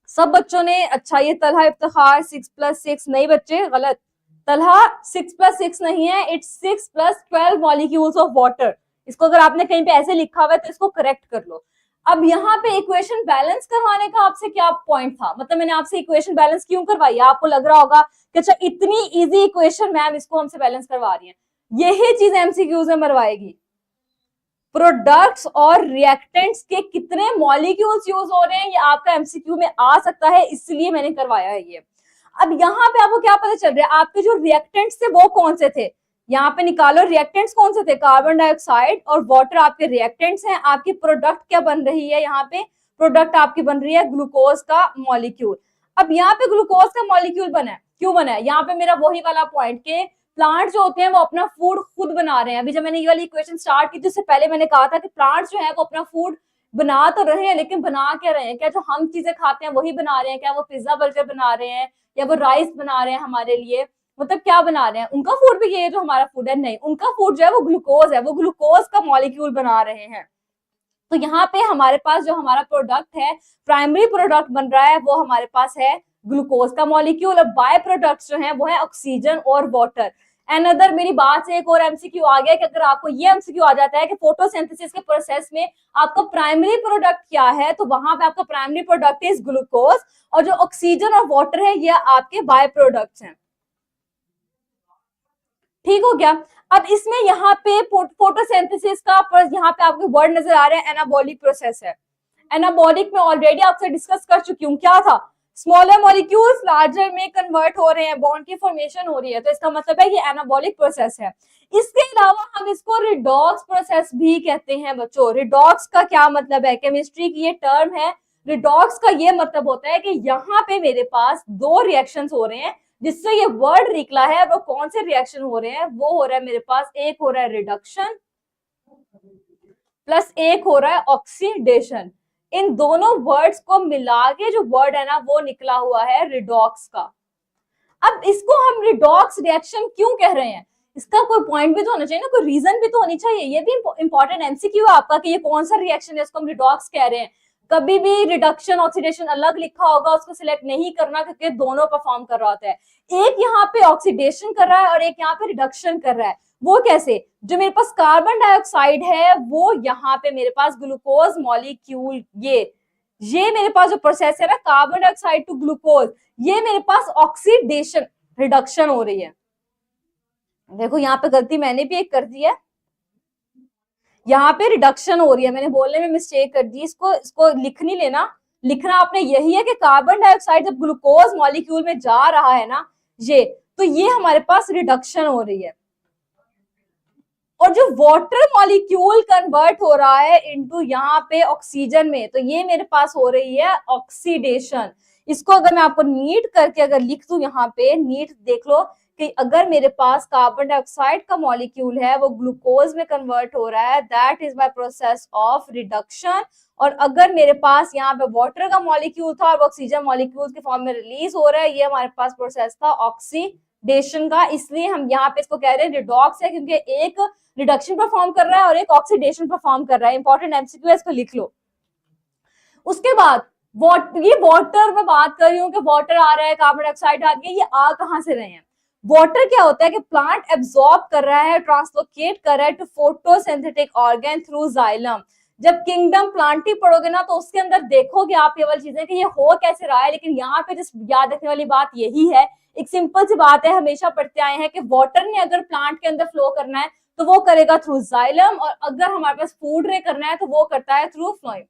सब बच्चों ने। अच्छा, ये तलहा इफ्तिखार 6+6, नहीं बच्चे गलत, तलहा 6+6 नहीं है, इट्स 6+12 मॉलिक्यूल्स ऑफ वाटर। इसको अगर आपने कहीं पे ऐसे लिखा हुआ है तो इसको करेक्ट कर लो। अब यहाँ पे इक्वेशन बैलेंस करवाने का आपसे क्या पॉइंट था, मतलब मैंने आपसे इक्वेशन बैलेंस क्यों करवाई, आपको लग रहा होगा कि अच्छा इतनी इजी इक्वेशन मैम, इसको हमसे बैलेंस करवा रही है। यही चीज MCQs में मरवाएगी। प्रोडक्ट्स और रिएक्टेंट्स के कितने मॉलिक्यूल्स यूज हो रहे हैं, ये आपका एमसीक्यू में आ सकता है, इसलिए मैंने करवाया है ये। अब यहाँ पे आपको क्या पता चल रहा है, आपके जो रिएक्टेंट्स थे वो कौन से थे, यहाँ पे निकालो रिएक्टेंट्स कौन से थे, कार्बन डाइऑक्साइड और वाटर आपके रिएक्टेंट्स हैं। आपकी प्रोडक्ट क्या बन रही है, यहाँ पे प्रोडक्ट आपकी बन रही है ग्लूकोज का मॉलिक्यूल। अब यहाँ पे ग्लूकोज का मॉलिक्यूल बना है, क्यों बना है, यहाँ पे मेरा वही वाला पॉइंट के प्लांट्स जो होते हैं वो अपना फूड खुद बना रहे हैं। अभी जब मैंने ये वाली इक्वेशन स्टार्ट की थी उससे पहले मैंने कहा था कि प्लांट्स जो है वो अपना फूड बना तो रहे हैं, लेकिन बना क्या रहे हैं, क्या जो हम चीजें खाते हैं वही बना रहे हैं, क्या वो पिज्जा बर्गर बना रहे हैं या वो राइस बना रहे हैं हमारे लिए, मतलब क्या बना रहे हैं, उनका फूड भी ये है जो हमारा फूड है, नहीं, उनका फूड जो है वो ग्लूकोज है, वो ग्लूकोज का मॉलिक्यूल बना रहे हैं। तो यहाँ पे हमारे पास जो हमारा प्रोडक्ट है, प्राइमरी प्रोडक्ट बन रहा है, वो हमारे पास है ग्लूकोज का मॉलिक्यूल, और बाय प्रोडक्ट्स जो है वो है ऑक्सीजन और वाटर। अनदर मेरी बात से एक और एमसीक्यू आ गया कि अगर आपको ये एमसीक्यू आ जाता है कि फोटोसिंथेसिस के प्रोसेस में आपका प्राइमरी प्रोडक्ट क्या है, तो वहां पे आपका प्राइमरी प्रोडक्ट इज ग्लूकोज, और जो ऑक्सीजन और वाटर है ये आपके बाय प्रोडक्ट्स हैं। ठीक हो गया। अब इसमें यहाँ पे फोटोसिंथेसिस का यहाँ पे आपको वर्ड नजर आ रहा है, एनाबॉलिक प्रोसेस है। एनाबॉलिक में ऑलरेडी आपसे डिस्कस कर चुकी हूँ, क्या था, स्मॉलर मॉलिक्यूल्स लार्जर में कन्वर्ट हो रहे हैं, बॉन्ड की फॉर्मेशन हो रही है, तो इसका मतलब है ये एनाबॉलिक प्रोसेस है। इसके अलावा हम इसको रिडॉक्स प्रोसेस भी कहते हैं बच्चों। रिडॉक्स का क्या मतलब है, केमिस्ट्री की ये टर्म है। रिडॉक्स का ये मतलब होता है कि यहाँ पे मेरे पास दो रिएक्शंस हो रहे हैं, जिससे ये वर्ड निकला है, वो कौन से रिएक्शन हो रहे हैं, वो हो रहा है मेरे पास, एक हो रहा है रिडक्शन प्लस एक हो रहा है ऑक्सीडेशन। इन दोनों वर्ड्स को मिला के जो वर्ड है ना वो निकला हुआ है रिडॉक्स का। अब इसको हम रिडॉक्स रिएक्शन क्यों कह रहे हैं, इसका कोई पॉइंट भी तो होना चाहिए ना, कोई रीजन भी तो होनी चाहिए। ये भी इंपॉर्टेंट एमसीक्यू है आपका कि ये कौन सा रिएक्शन है इसको हम रिडॉक्स कह रहे हैं। कभी भी रिडक्शन ऑक्सीडेशन अलग लिखा होगा उसको सिलेक्ट नहीं करना, क्योंकि दोनों परफॉर्म कर रहा होता है। एक यहाँ पे ऑक्सीडेशन कर रहा है और एक यहाँ पे रिडक्शन कर रहा है। वो कैसे, जो मेरे पास कार्बन डाइऑक्साइड है वो यहाँ पे मेरे पास ग्लूकोज मॉलिक्यूल, ये मेरे पास जो प्रोसेस है ना कार्बन डाइऑक्साइड टू ग्लूकोज, ये मेरे पास ऑक्सीडेशन रिडक्शन हो रही है। देखो यहाँ पे गलती मैंने भी एक कर दी है, यहाँ पे रिडक्शन हो रही है, मैंने बोलने में मिस्टेक कर दी, इसको लिख नहीं लेना। लिखना आपने यही है कि कार्बन डाइऑक्साइड जब ग्लूकोज मॉलिक्यूल में जा रहा है ना, ये तो ये हमारे पास रिडक्शन हो रही है। और जो वाटर मॉलिक्यूल कन्वर्ट हो रहा है इनटू यहाँ पे ऑक्सीजन में, तो ये मेरे पास हो रही है ऑक्सीडेशन। इसको अगर मैं आपको नीट करके अगर लिख दूं, यहाँ पे नीट देख लो कि अगर मेरे पास कार्बन डाइऑक्साइड का मॉलिक्यूल है वो ग्लूकोज में कन्वर्ट हो रहा है, that is by process of reduction. और अगर मेरे पास यहाँ पे वाटर का मॉलिक्यूल था और ऑक्सीजन मॉलिक्यूल के फॉर्म में रिलीज हो रहा है, ये हमारे पास प्रोसेस था ऑक्सीडेशन का। इसलिए हम यहाँ पे इसको कह रहे हैं रिडॉक्स है, क्योंकि एक रिडक्शन परफॉर्म कर रहा है और एक ऑक्सीडेशन परफॉर्म कर रहा है। इंपॉर्टेंट एमसीक्यू है, इसको लिख लो। उसके बाद ये वाटर में बात कर रही हूँ कि वाटर आ रहा है, कार्बन डाइऑक्साइड आ रही है, ये आ कहां से रहे हैं? वाटर क्या होता है कि प्लांट एब्सॉर्ब कर रहा है, ट्रांसलोकेट कर रहा है to photosynthetic organ through xylem. जब किंगडम प्लांटी पढ़ोगे ना, तो उसके अंदर देखोगे आप ये वाली चीजें कि ये हो कैसे रहा है। लेकिन यहाँ पे जिस याद रखने वाली बात यही है, एक सिंपल सी बात है, हमेशा पढ़ते आए हैं कि वाटर ने अगर प्लांट के अंदर फ्लो करना है तो वो करेगा थ्रू जाइलम, और अगर हमारे पास फूड रे करना है तो वो करता है थ्रू फ्लोएम।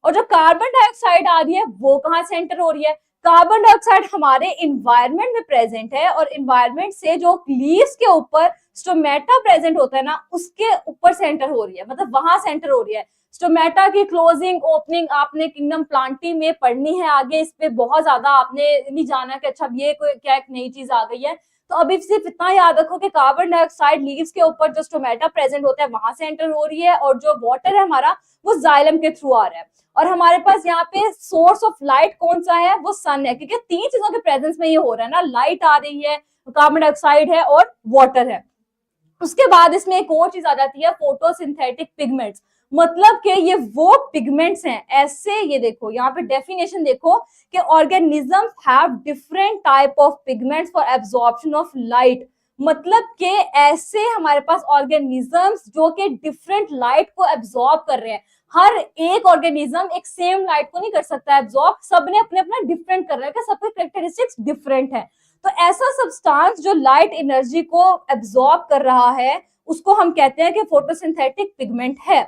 और जो कार्बन डाइऑक्साइड आ रही है वो कहां से एंटर हो रही है? कार्बन डाइऑक्साइड हमारे इन्वायरमेंट में प्रेजेंट है, और इन्वायरमेंट से जो लीव्स के ऊपर स्टोमेटा प्रेजेंट होता है ना, उसके ऊपर से एंटर हो रही है, मतलब वहां से एंटर हो रही है। स्टोमेटा की क्लोजिंग ओपनिंग आपने किंगडम प्लांटी में पढ़नी है आगे, इस पे बहुत ज्यादा आपने नहीं जाना कि अच्छा ये कोई क्या एक नई चीज आ गई है। तो अभी सिर्फ इतना याद रखो कि कार्बन डाइऑक्साइड लीव्स के ऊपर जो स्टोमेटा प्रेजेंट होता है वहां से एंटर हो रही है, और जो वाटर है हमारा वो जाइलम के थ्रू आ रहा है। और हमारे पास यहाँ पे सोर्स ऑफ लाइट कौन सा है? वो सन है, क्योंकि तीन चीजों के प्रेजेंस में ये हो रहा है ना, लाइट आ रही है, कार्बन डाइऑक्साइड है और वाटर है। उसके बाद इसमें एक और चीज आ जाती है, फोटोसिंथेटिक पिगमेंट्स। मतलब कि ये वो पिगमेंट्स हैं ऐसे, ये देखो यहाँ पे डेफिनेशन देखो कि organisms have different type of pigments for absorption of light. मतलब कि ऐसे हमारे पास ऑर्गेनिजम्स जो कि डिफरेंट लाइट को एब्जॉर्ब कर रहे हैं। हर एक ऑर्गेनिज्म एक सेम लाइट को नहीं कर सकता एब्जॉर्ब, सबने अपने अपना डिफरेंट कर रहा है, सबके कैरेक्टरिस्टिक्स डिफरेंट है। तो ऐसा सब्सटेंस जो लाइट एनर्जी को एब्जॉर्ब कर रहा है उसको हम कहते हैं कि फोटोसिंथेटिक पिगमेंट है।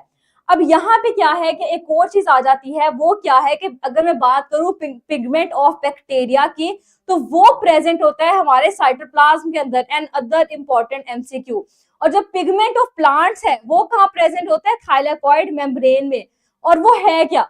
अब यहाँ पे क्या है कि एक और चीज आ जाती है, वो क्या है कि अगर मैं बात करूं पिगमेंट ऑफ बैक्टीरिया की, तो वो प्रेजेंट होता है हमारे साइटोप्लाज्म के अंदर। And other important MCQ. और जो पिगमेंट ऑफ प्लांट्स है वो कहाँ प्रेजेंट होता है? थाइलाकॉइड मेम्ब्रेन में। और वो है क्या?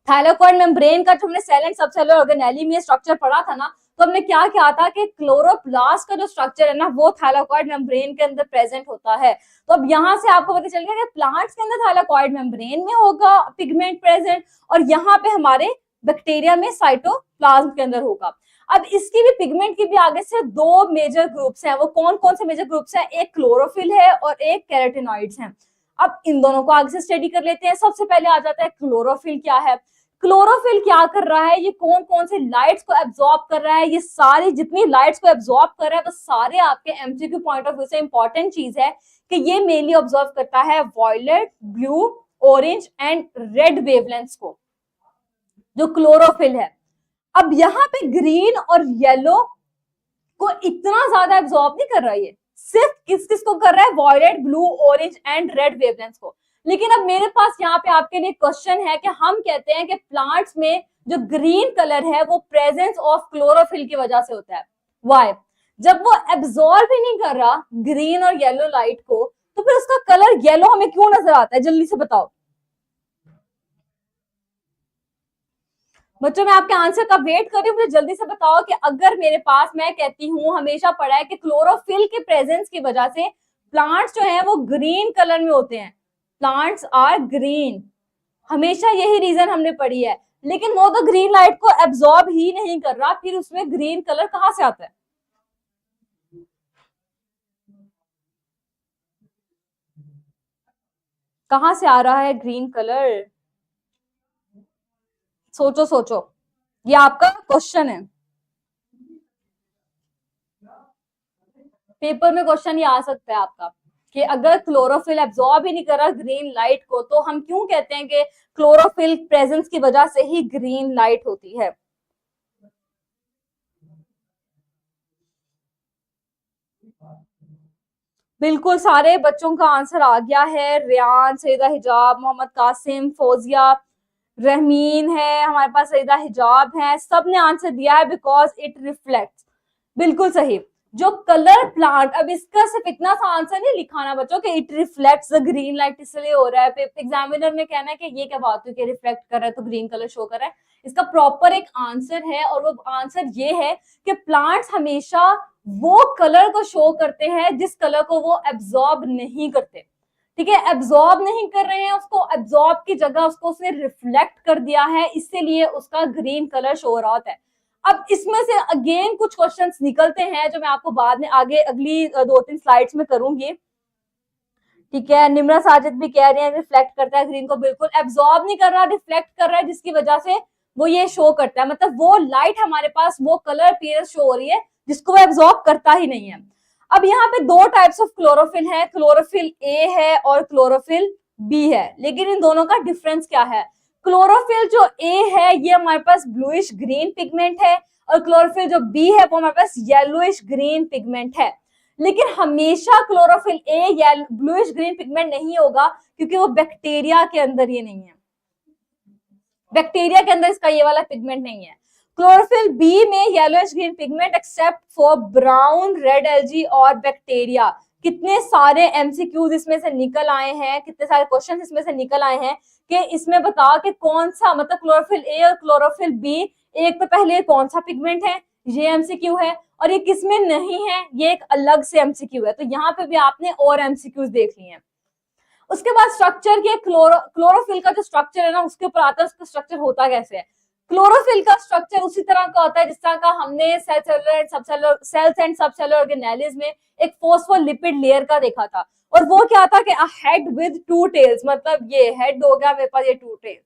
थाइलाकॉइड मेम्ब्रेन का जो हमने सेल एंड सबसेलुलर ऑर्गेनेली में स्ट्रक्चर पढ़ा था ना, तो हमने क्या किया था कि क्लोरोप्लास्ट का जो स्ट्रक्चर है ना वो थाइलाकॉइड मेम्ब्रेन के अंदर प्रेजेंट होता है। तो अब यहाँ से आपको पता चल गया कि प्लांट्स के अंदर थाइलाकॉइड मेम्ब्रेन में होगा पिगमेंट प्रेजेंट, और यहाँ पे हमारे बैक्टीरिया में साइटोप्लाज्म के अंदर होगा। अब इसकी भी पिगमेंट की भी आगे से दो मेजर ग्रुप्स हैं। वो कौन कौन से मेजर ग्रुप्स हैं? एक क्लोरोफिल है और एक कैरोटिनॉइड्स हैं। अब इन दोनों को आगे से स्टडी कर लेते हैं। सबसे पहले आ जाता है क्लोरोफिल। क्या है क्लोरोफिल? क्या कर रहा है? ये कौन कौन से लाइट्स को एब्जॉर्ब कर रहा है? ये सारी जितनी लाइट्स को एब्जॉर्ब कर रहा है वो सारे आपके एमसीक्यू पॉइंट ऑफ व्यू से इंपॉर्टेंट चीज है कि ये मेनली ऑब्जर्व करता है violet, blue, orange and red wavelengths को, जो क्लोरोफिल है। अब यहाँ पे ग्रीन और येलो को इतना ज्यादा एब्जॉर्ब नहीं कर रहा है, ये सिर्फ किस किस को कर रहा है? Violet, blue, orange and red wavelengths को। लेकिन अब मेरे पास यहाँ पे आपके लिए क्वेश्चन है कि हम कहते हैं कि प्लांट्स में जो ग्रीन कलर है वो प्रेजेंस ऑफ क्लोरोफिल की वजह से होता है। वाई? जब वो एब्जॉर्ब ही नहीं कर रहा ग्रीन और येलो लाइट को, तो फिर उसका कलर येलो हमें क्यों नजर आता है? जल्दी से बताओ बच्चों, मैं आपके आंसर का वेट कर रही हूँ। मुझे जल्दी से बताओ कि अगर मेरे पास, मैं कहती हूँ हमेशा पढ़ा है कि क्लोरोफिल के प्रेजेंस की वजह से प्लांट्स जो है वो ग्रीन कलर में होते हैं। प्लांट्स आर ग्रीन, हमेशा यही रीजन हमने पढ़ी है। लेकिन वो तो ग्रीन लाइट को एब्जॉर्ब ही नहीं कर रहा, फिर उसमें ग्रीन कलर कहां से आता है? कहां से आ रहा है ग्रीन कलर? सोचो सोचो, ये आपका क्वेश्चन है। पेपर में क्वेश्चन ये आ सकता है आपका कि अगर क्लोरोफिल एब्जॉर्ब ही नहीं कर रहा ग्रीन लाइट को, तो हम क्यों कहते हैं कि क्लोरोफिल प्रेजेंस की वजह से ही ग्रीन लाइट होती है? बिल्कुल सारे बच्चों का आंसर आ गया है। रियान, सईदा हिजाब, मोहम्मद कासिम, फौजिया, रहमीन है हमारे पास, सईदा हिजाब है, सब ने आंसर दिया है। बिकॉज इट रिफ्लेक्ट्स, बिल्कुल सही। जो कलर प्लांट, अब इसका सिर्फ इतना सा आंसर नहीं लिखाना बच्चों कि it reflects the green light, इसलिए हो रहा है। एग्जामिनर ने कहना है कि ये क्या बात हुई कि रिफ्लेक्ट कर रहा है तो ग्रीन कलर शो कर रहा है। इसका प्रॉपर एक आंसर है, और वो आंसर ये है कि प्लांट्स हमेशा वो कलर को शो करते हैं जिस कलर को वो एब्जॉर्ब नहीं करते। ठीक है, एब्जॉर्ब नहीं कर रहे हैं उसको, एब्जॉर्ब की जगह उसको उसने रिफ्लेक्ट कर दिया है, इसीलिए उसका ग्रीन कलर शो हो रहा है। अब इसमें से अगेन कुछ क्वेश्चंस निकलते हैं जो मैं आपको बाद में आगे अगली 2-3 स्लाइड्स में करूंगी। ठीक है, निम्रा साजिद भी कह रहे हैं रिफ्लेक्ट करता है ग्रीन को, बिल्कुल एब्जॉर्ब नहीं कर रहा, रिफ्लेक्ट कर रहा है, जिसकी वजह से वो ये शो करता है। मतलब वो लाइट हमारे पास वो कलर अपीयरेंस शो हो रही है जिसको वो एब्जॉर्ब करता ही नहीं है। अब यहाँ पे दो टाइप्स ऑफ क्लोरोफिल है, क्लोरोफिल ए है और क्लोरोफिल बी है, लेकिन इन दोनों का डिफरेंस क्या है? क्लोरोफिल जो ए है ये हमारे पास ब्लूइश ग्रीन पिगमेंट है, और क्लोरोफिल जो बी है वो हमारे पास येलोइश ग्रीन पिगमेंट है। लेकिन हमेशा chlorophyll A bluish green pigment नहीं होगा, क्योंकि वो बैक्टीरिया के अंदर ये नहीं है, बैक्टीरिया के अंदर इसका ये वाला पिगमेंट नहीं है। क्लोरोफिल बी में yellowish green pigment except for brown red algae और बैक्टीरिया। कितने सारे एमसीक्यूज इसमें से निकल आए हैं, कितने सारे क्वेश्चन इसमें से निकल आए हैं कि इसमें बताओ कि कौन सा, मतलब क्लोरोफिल ए और क्लोरोफिल बी, एक तो पहले कौन सा पिगमेंट है, ये एमसीक्यू है, और ये किसमें नहीं है, ये एक अलग से एमसीक्यू है। तो यहाँ पे भी आपने और एमसीक्यूज देख लिए हैं। उसके बाद स्ट्रक्चर के क्लोरोफिल का जो स्ट्रक्चर है ना, उसके ऊपर आता है उसका स्ट्रक्चर होता कैसे है। क्लोरोफिल का स्ट्रक्चर उसी तरह का होता है जिस तरह का हमने सेल्स एंड सबसेलुलर ऑर्गेनेलिज में एक फॉस्फोलिपिड लेयर का देखा था, और वो क्या था कि अ हेड विद 2 टेल्स, मतलब ये हेड हो गया मेरे पास, ये 2 टेल्स।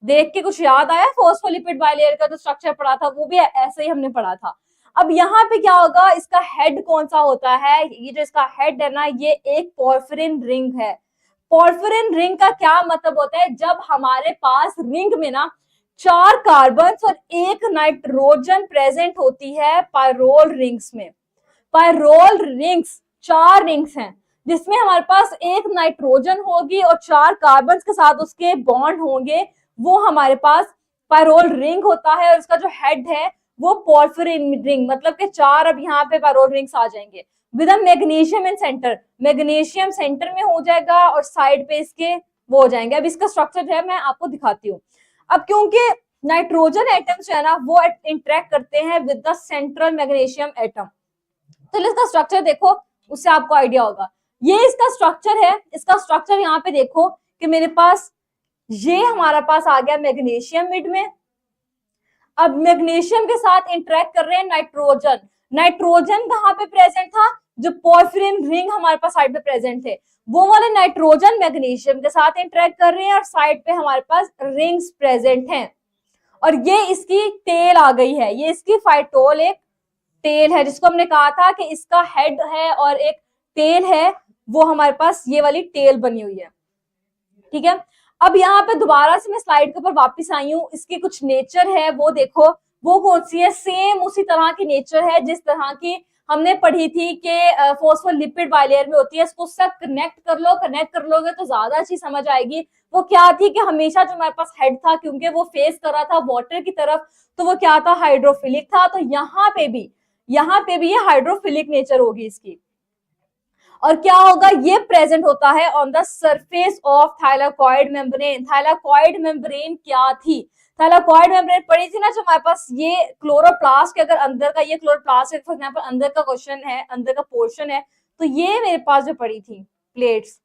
देख के कुछ याद आया? फॉस्फोलिपिड बाइलेयर का जो स्ट्रक्चर पढ़ा था वो भी ऐसे ही हमने पढ़ा था। अब यहाँ पे क्या होगा, इसका हेड कौन सा होता है? ये जो इसका हेड है ना, ये एक पोर्फिरिन रिंग है। पोर्फिरिन रिंग का क्या मतलब होता है? जब हमारे पास रिंग में ना 4 कार्बन और 1 नाइट्रोजन प्रेजेंट होती है पायरोल रिंग्स में। पायरोल रिंग्स 4 रिंग्स हैं जिसमें हमारे पास 1 नाइट्रोजन होगी और 4 कार्बन के साथ उसके बॉन्ड होंगे, वो हमारे पास पायरोल रिंग होता है। और उसका जो हेड है वो पोर्फिरिन रिंग, मतलब कि 4 अब यहाँ पे पायरोल रिंग्स आ जाएंगे with magnesium in centre. Magnesium centre में हो जाएगा और साइड पे इसके वो हो जाएंगे। अब इसका स्ट्रक्चर जो है मैं आपको दिखाती हूँ। अब क्योंकि नाइट्रोजन एटम्स जो है ना वो इंटरेक्ट करते हैं with the central magnesium atom, तो इसका स्ट्रक्चर देखो, उससे आपको आइडिया होगा। ये इसका स्ट्रक्चर है। इसका स्ट्रक्चर यहाँ पे देखो कि मेरे पास ये हमारा पास आ गया मैग्नीशियम मिड में। अब मैग्नीशियम के साथ इंटरेक्ट कर रहे हैं नाइट्रोजन। नाइट्रोजन कहाँ पे प्रेजेंट था? जो पोर्फिरिन रिंग हमारे पास साइड पे प्रेजेंट थे, वो वाले नाइट्रोजन मैग्नीशियम के साथ इंटरेक्ट कर रहे हैं, और साइड पे हमारे पास रिंग्स प्रेजेंट हैं। और ये इसकी टेल आ गई है, ये इसकी फाइटोल एक टेल है, जिसको हमने कहा था कि इसका हेड है और एक टेल है, वो हमारे पास ये वाली टेल बनी हुई है। ठीक है, अब यहाँ पे दोबारा से मैं स्लाइड के ऊपर वापस आई हूँ। इसकी कुछ नेचर है वो देखो, वो कौन सी है? सेम उसी तरह की नेचर है जिस तरह की हमने पढ़ी थी कि फॉस्फोलिपिड बाइलेयर में होती है। इसको उससे कनेक्ट कर लो, कनेक्ट कर लोगे तो ज्यादा अच्छी समझ आएगी। वो क्या थी कि हमेशा जो हमारे पास हेड था, क्योंकि वो फेस कर रहा था वाटर की तरफ, तो वो क्या था? हाइड्रोफिलिक था। तो यहाँ पे भी ये हाइड्रोफिलिक नेचर होगी इसकी। और क्या होगा? ये प्रेजेंट होता है on the surface of thylakoid membrane. Thylakoid membrane क्या थी? थाइलाकॉइड मेम्ब्रेन पढ़ी थी ना, जो हमारे पास ये क्लोरोप्लास्ट के अगर अंदर का, ये क्लोरोप्लास्ट फॉर एग्जांपल अंदर का क्वेश्चन है, अंदर का पोर्शन है, तो ये मेरे पास जो पढ़ी थी प्लेट्स,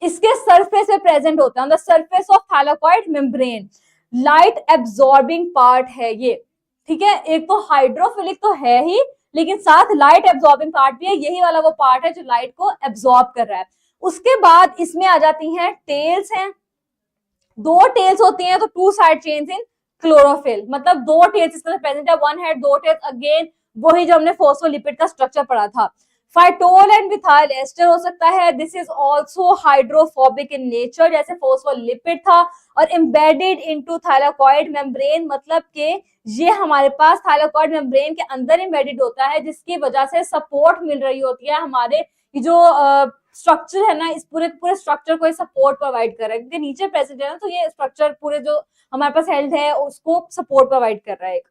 इसके सरफेस पे प्रेजेंट होता है, on the surface of thylakoid membrane. Light absorbing part है ये। ठीक है, एक तो हाइड्रोफिलिक तो है ही, लेकिन साथ लाइट एब्जॉर्बिंग पार्ट भी है। यही वाला वो पार्ट है जो लाइट को एब्जॉर्ब कर रहा है। उसके बाद इसमें आ जाती हैं टेल्स हैं। 2 टेल्स होती हैं, तो 2 साइड चेन्स इन क्लोरोफिल, मतलब 2 टेल्स इसके प्रेजेंट है, 1 हेड 2 टेल्स। अगेन वही जो हमने फॉस्फोलिपिड का स्ट्रक्चर पढ़ा था। फाइटोल एंड मिथाइल एस्टर हो सकता है। This is also hydrophobic in nature, जैसे फॉस्फोलिपिड था, और एम्बेडेड इनटू थाइलाकॉइड मेम्ब्रेन, मतलब के ये हमारे पास थाइलाकॉइड मेम्ब्रेन के अंदर एम्बेडेड होता है, जिसकी वजह से सपोर्ट मिल रही होती है हमारे जो स्ट्रक्चर है ना, इस पूरे पूरे स्ट्रक्चर को सपोर्ट प्रोवाइड कर रहा है, क्योंकि नीचे प्रेजेंट है ना, तो ये स्ट्रक्चर पूरे जो हमारे पास हेल्थ है उसको सपोर्ट प्रोवाइड कर रहा है।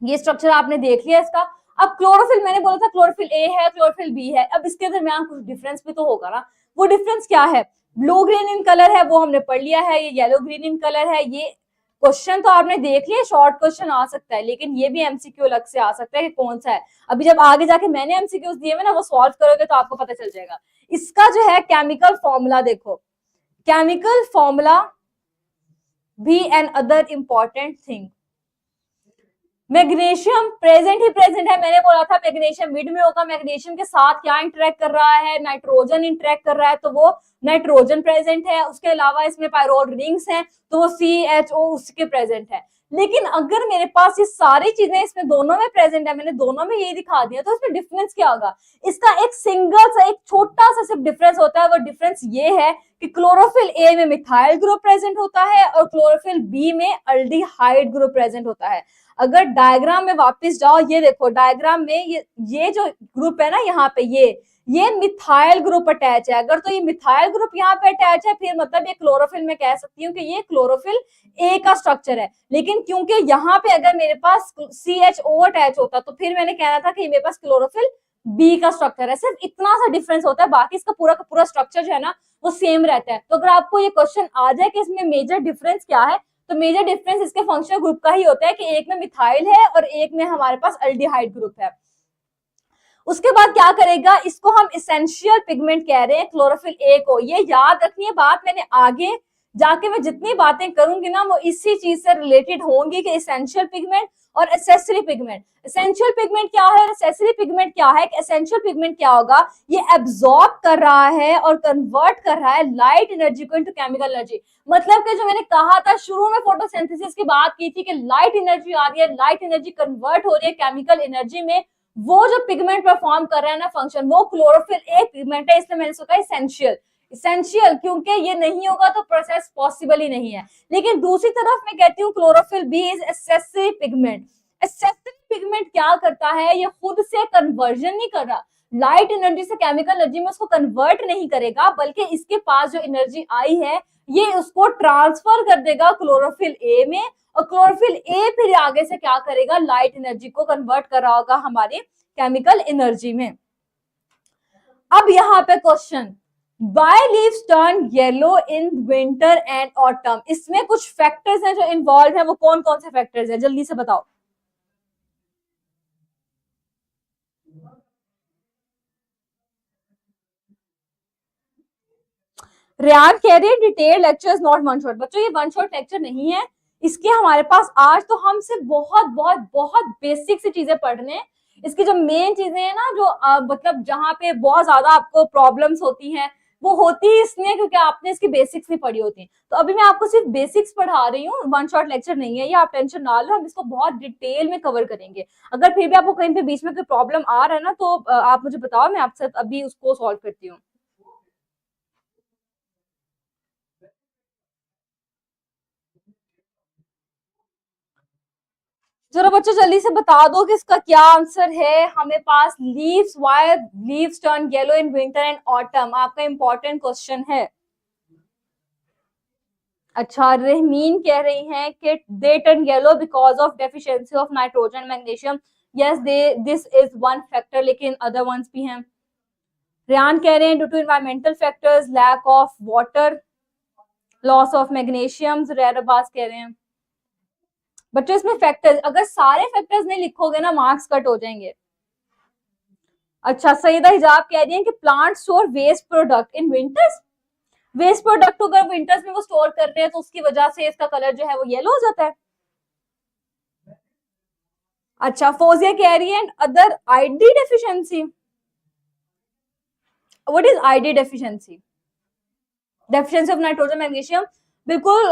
ये स्ट्रक्चर आपने देख लिया इसका। अब क्लोरोफिल, मैंने बोला था क्लोरोफिल ए है, क्लोरोफिल बी है, अब इसके दरमियान कुछ डिफरेंस भी तो होगा ना। वो डिफरेंस क्या है? ब्लू ग्रीन इन कलर है, वो हमने पढ़ लिया है, ये येलो ग्रीन इन कलर है। ये क्वेश्चन तो आपने देख लिया, शॉर्ट क्वेश्चन आ सकता है, लेकिन ये भी एमसीक्यू अलग से आ सकता है कि कौन सा है। अभी जब आगे जाके मैंने एमसीक्यूज दिए हुए ना, वो सॉल्व करोगे तो आपको पता चल जाएगा। इसका जो है केमिकल फॉर्मूला देखो, केमिकल फॉर्मूला भी another important thing. Magnesium present ही प्रेजेंट है, मैंने बोला था मैग्नीशियम मिड में होगा। मैग्नीशियम के साथ क्या इंटरेक्ट कर रहा है? नाइट्रोजन इंटरेक्ट कर रहा है, तो वो नाइट्रोजन प्रेजेंट है। उसके अलावा इसमें पायरोल रिंग्स हैं, तो वो CHO उसके प्रेजेंट है। लेकिन अगर मेरे पास ये सारी चीजें इसमें दोनों में प्रेजेंट है, मैंने दोनों में यही दिखा दिया, तो इसमें डिफरेंस क्या होगा? इसका एक सिंगल सा, एक छोटा सा सिर्फ डिफरेंस होता है। वो डिफरेंस ये है कि क्लोरोफिल ए में मिथाइल ग्रुप प्रेजेंट होता है और क्लोरोफिल बी में अल्डिहाइड ग्रुप प्रेजेंट होता है। अगर डायग्राम में वापस जाओ, ये देखो डायग्राम में ये जो ग्रुप है ना, यहाँ पे ये मिथाइल ग्रुप अटैच है। अगर तो ये मिथाइल ग्रुप यहाँ पे अटैच है, फिर मतलब ये क्लोरोफिल में कह सकती हूँ कि ये क्लोरोफिल ए का स्ट्रक्चर है। लेकिन क्योंकि यहाँ पे अगर मेरे पास CHO अटैच होता, तो फिर मैंने कहना था कि मेरे पास क्लोरोफिल बी का स्ट्रक्चर है। सिर्फ इतना सा डिफरेंस होता है, बाकी इसका पूरा का पूरा स्ट्रक्चर जो है ना वो सेम रहता है। तो अगर आपको ये क्वेश्चन आ जाए कि इसमें मेजर डिफरेंस क्या है, तो मेजर डिफरेंस इसके फंक्शनल ग्रुप का ही होता है कि एक में मिथाइल है और एक में हमारे पास अल्डिहाइड ग्रुप है। उसके बाद क्या करेगा, इसको हम एसेंशियल पिगमेंट कह रहे हैं क्लोरोफिल ए को। ये याद रखनी है बात, मैंने आगे जाके मैं जितनी बातें करूंगी ना वो इसी चीज से रिलेटेड होंगी कि एसेंशियल पिगमेंट और एसेसरी पिगमेंट। एसेंशियल पिगमेंट क्या है, एसेसरी पिगमेंट क्या है? एसेंशियल पिगमेंट क्या होगा? ये एब्जॉर्ब कर रहा है और कन्वर्ट कर रहा है लाइट एनर्जी को इनटू केमिकल एनर्जी। मतलब कि जो मैंने कहा था शुरू में फोटोसिंथेसिस की बात की थी कि लाइट एनर्जी आ रही है, लाइट एनर्जी कन्वर्ट हो रही है केमिकल एनर्जी में, वो जो पिगमेंट परफॉर्म कर रहा है ना फंक्शन, वो क्लोरोफिल ए पिगमेंट है। इसलिए मैंने सोचा एसेंशियल, एसेंशियल क्योंकि ये नहीं होगा तो प्रोसेस पॉसिबल ही नहीं है। लेकिन दूसरी तरफ मैं कहती हूँ chlorophyll B is accessory pigment. Accessory pigment क्या करता है? ये खुद से कन्वर्जन नहीं कर रहा, लाइट एनर्जी से केमिकल एनर्जी में उसको कन्वर्ट नहीं करेगा, बल्कि इसके पास जो एनर्जी आई है ये उसको ट्रांसफर कर देगा क्लोरोफिल ए में, और क्लोरोफिल ए फिर आगे से क्या करेगा? लाइट एनर्जी को कन्वर्ट कर रहा होगा हमारे केमिकल एनर्जी में। अब यहाँ पे question, Why leaves turn yellow in winter and autumn? इसमें कुछ फैक्टर्स हैं जो इन्वॉल्व है, वो कौन कौन से फैक्टर्स हैं जल्दी से बताओ। रियान कह रहे हैं detail lecture not one shot. बच्चों ये वन शॉट लेक्चर नहीं है, इसके हमारे पास आज तो हम सिर्फ बहुत बहुत बहुत बेसिक सी चीजें पढ़ रहे हैं। इसकी जो मेन चीजें हैं ना, जो मतलब जहाँ पे बहुत ज्यादा आपको प्रॉब्लम्स होती हैं, वो होती ही इसलिए क्योंकि आपने इसकी बेसिक्स नहीं पढ़ी होती। तो अभी मैं आपको सिर्फ बेसिक्स पढ़ा रही हूँ, वन शॉट लेक्चर नहीं है ये, आप टेंशन ना लो, हम इसको बहुत डिटेल में कवर करेंगे। अगर फिर भी आपको कहीं पे बीच में कोई प्रॉब्लम आ रहा है ना, तो आप मुझे बताओ, मैं आपसे अभी उसको सॉल्व करती हूँ। चलो बच्चों जल्दी से बता दो कि इसका क्या आंसर है। हमें पास leaves, why leaves turn yellow in winter and autumn, आपका इंपॉर्टेंट क्वेश्चन है। अच्छा, रहमीन कह रही हैं कि they turn yellow because of deficiency of nitrogen magnesium. Yes they, this is one factor, लेकिन अदर वंस भी हैं। रियान कह रहे हैं due to environmental factors, lack of water, loss of magnesium. Rayyar Abbas कह रहे हैं बच्चों इसमें फैक्टर्स, अगर सारे फैक्टर्स नहीं लिखोगे ना मार्क्स कट हो जाएंगे। अच्छा, सईदा हिजाब कह रही है कि plant store waste product in winters. Waste product को अगर विंटर्स में वो स्टोर कर रहे हैं तो उसकी वजह से इसका कलर जो है वो येलो हो जाता है। अच्छा, फोजिया कह रही है other ID deficiency. What is ID deficiency? Deficiency of nitrogen magnesium. बिल्कुल,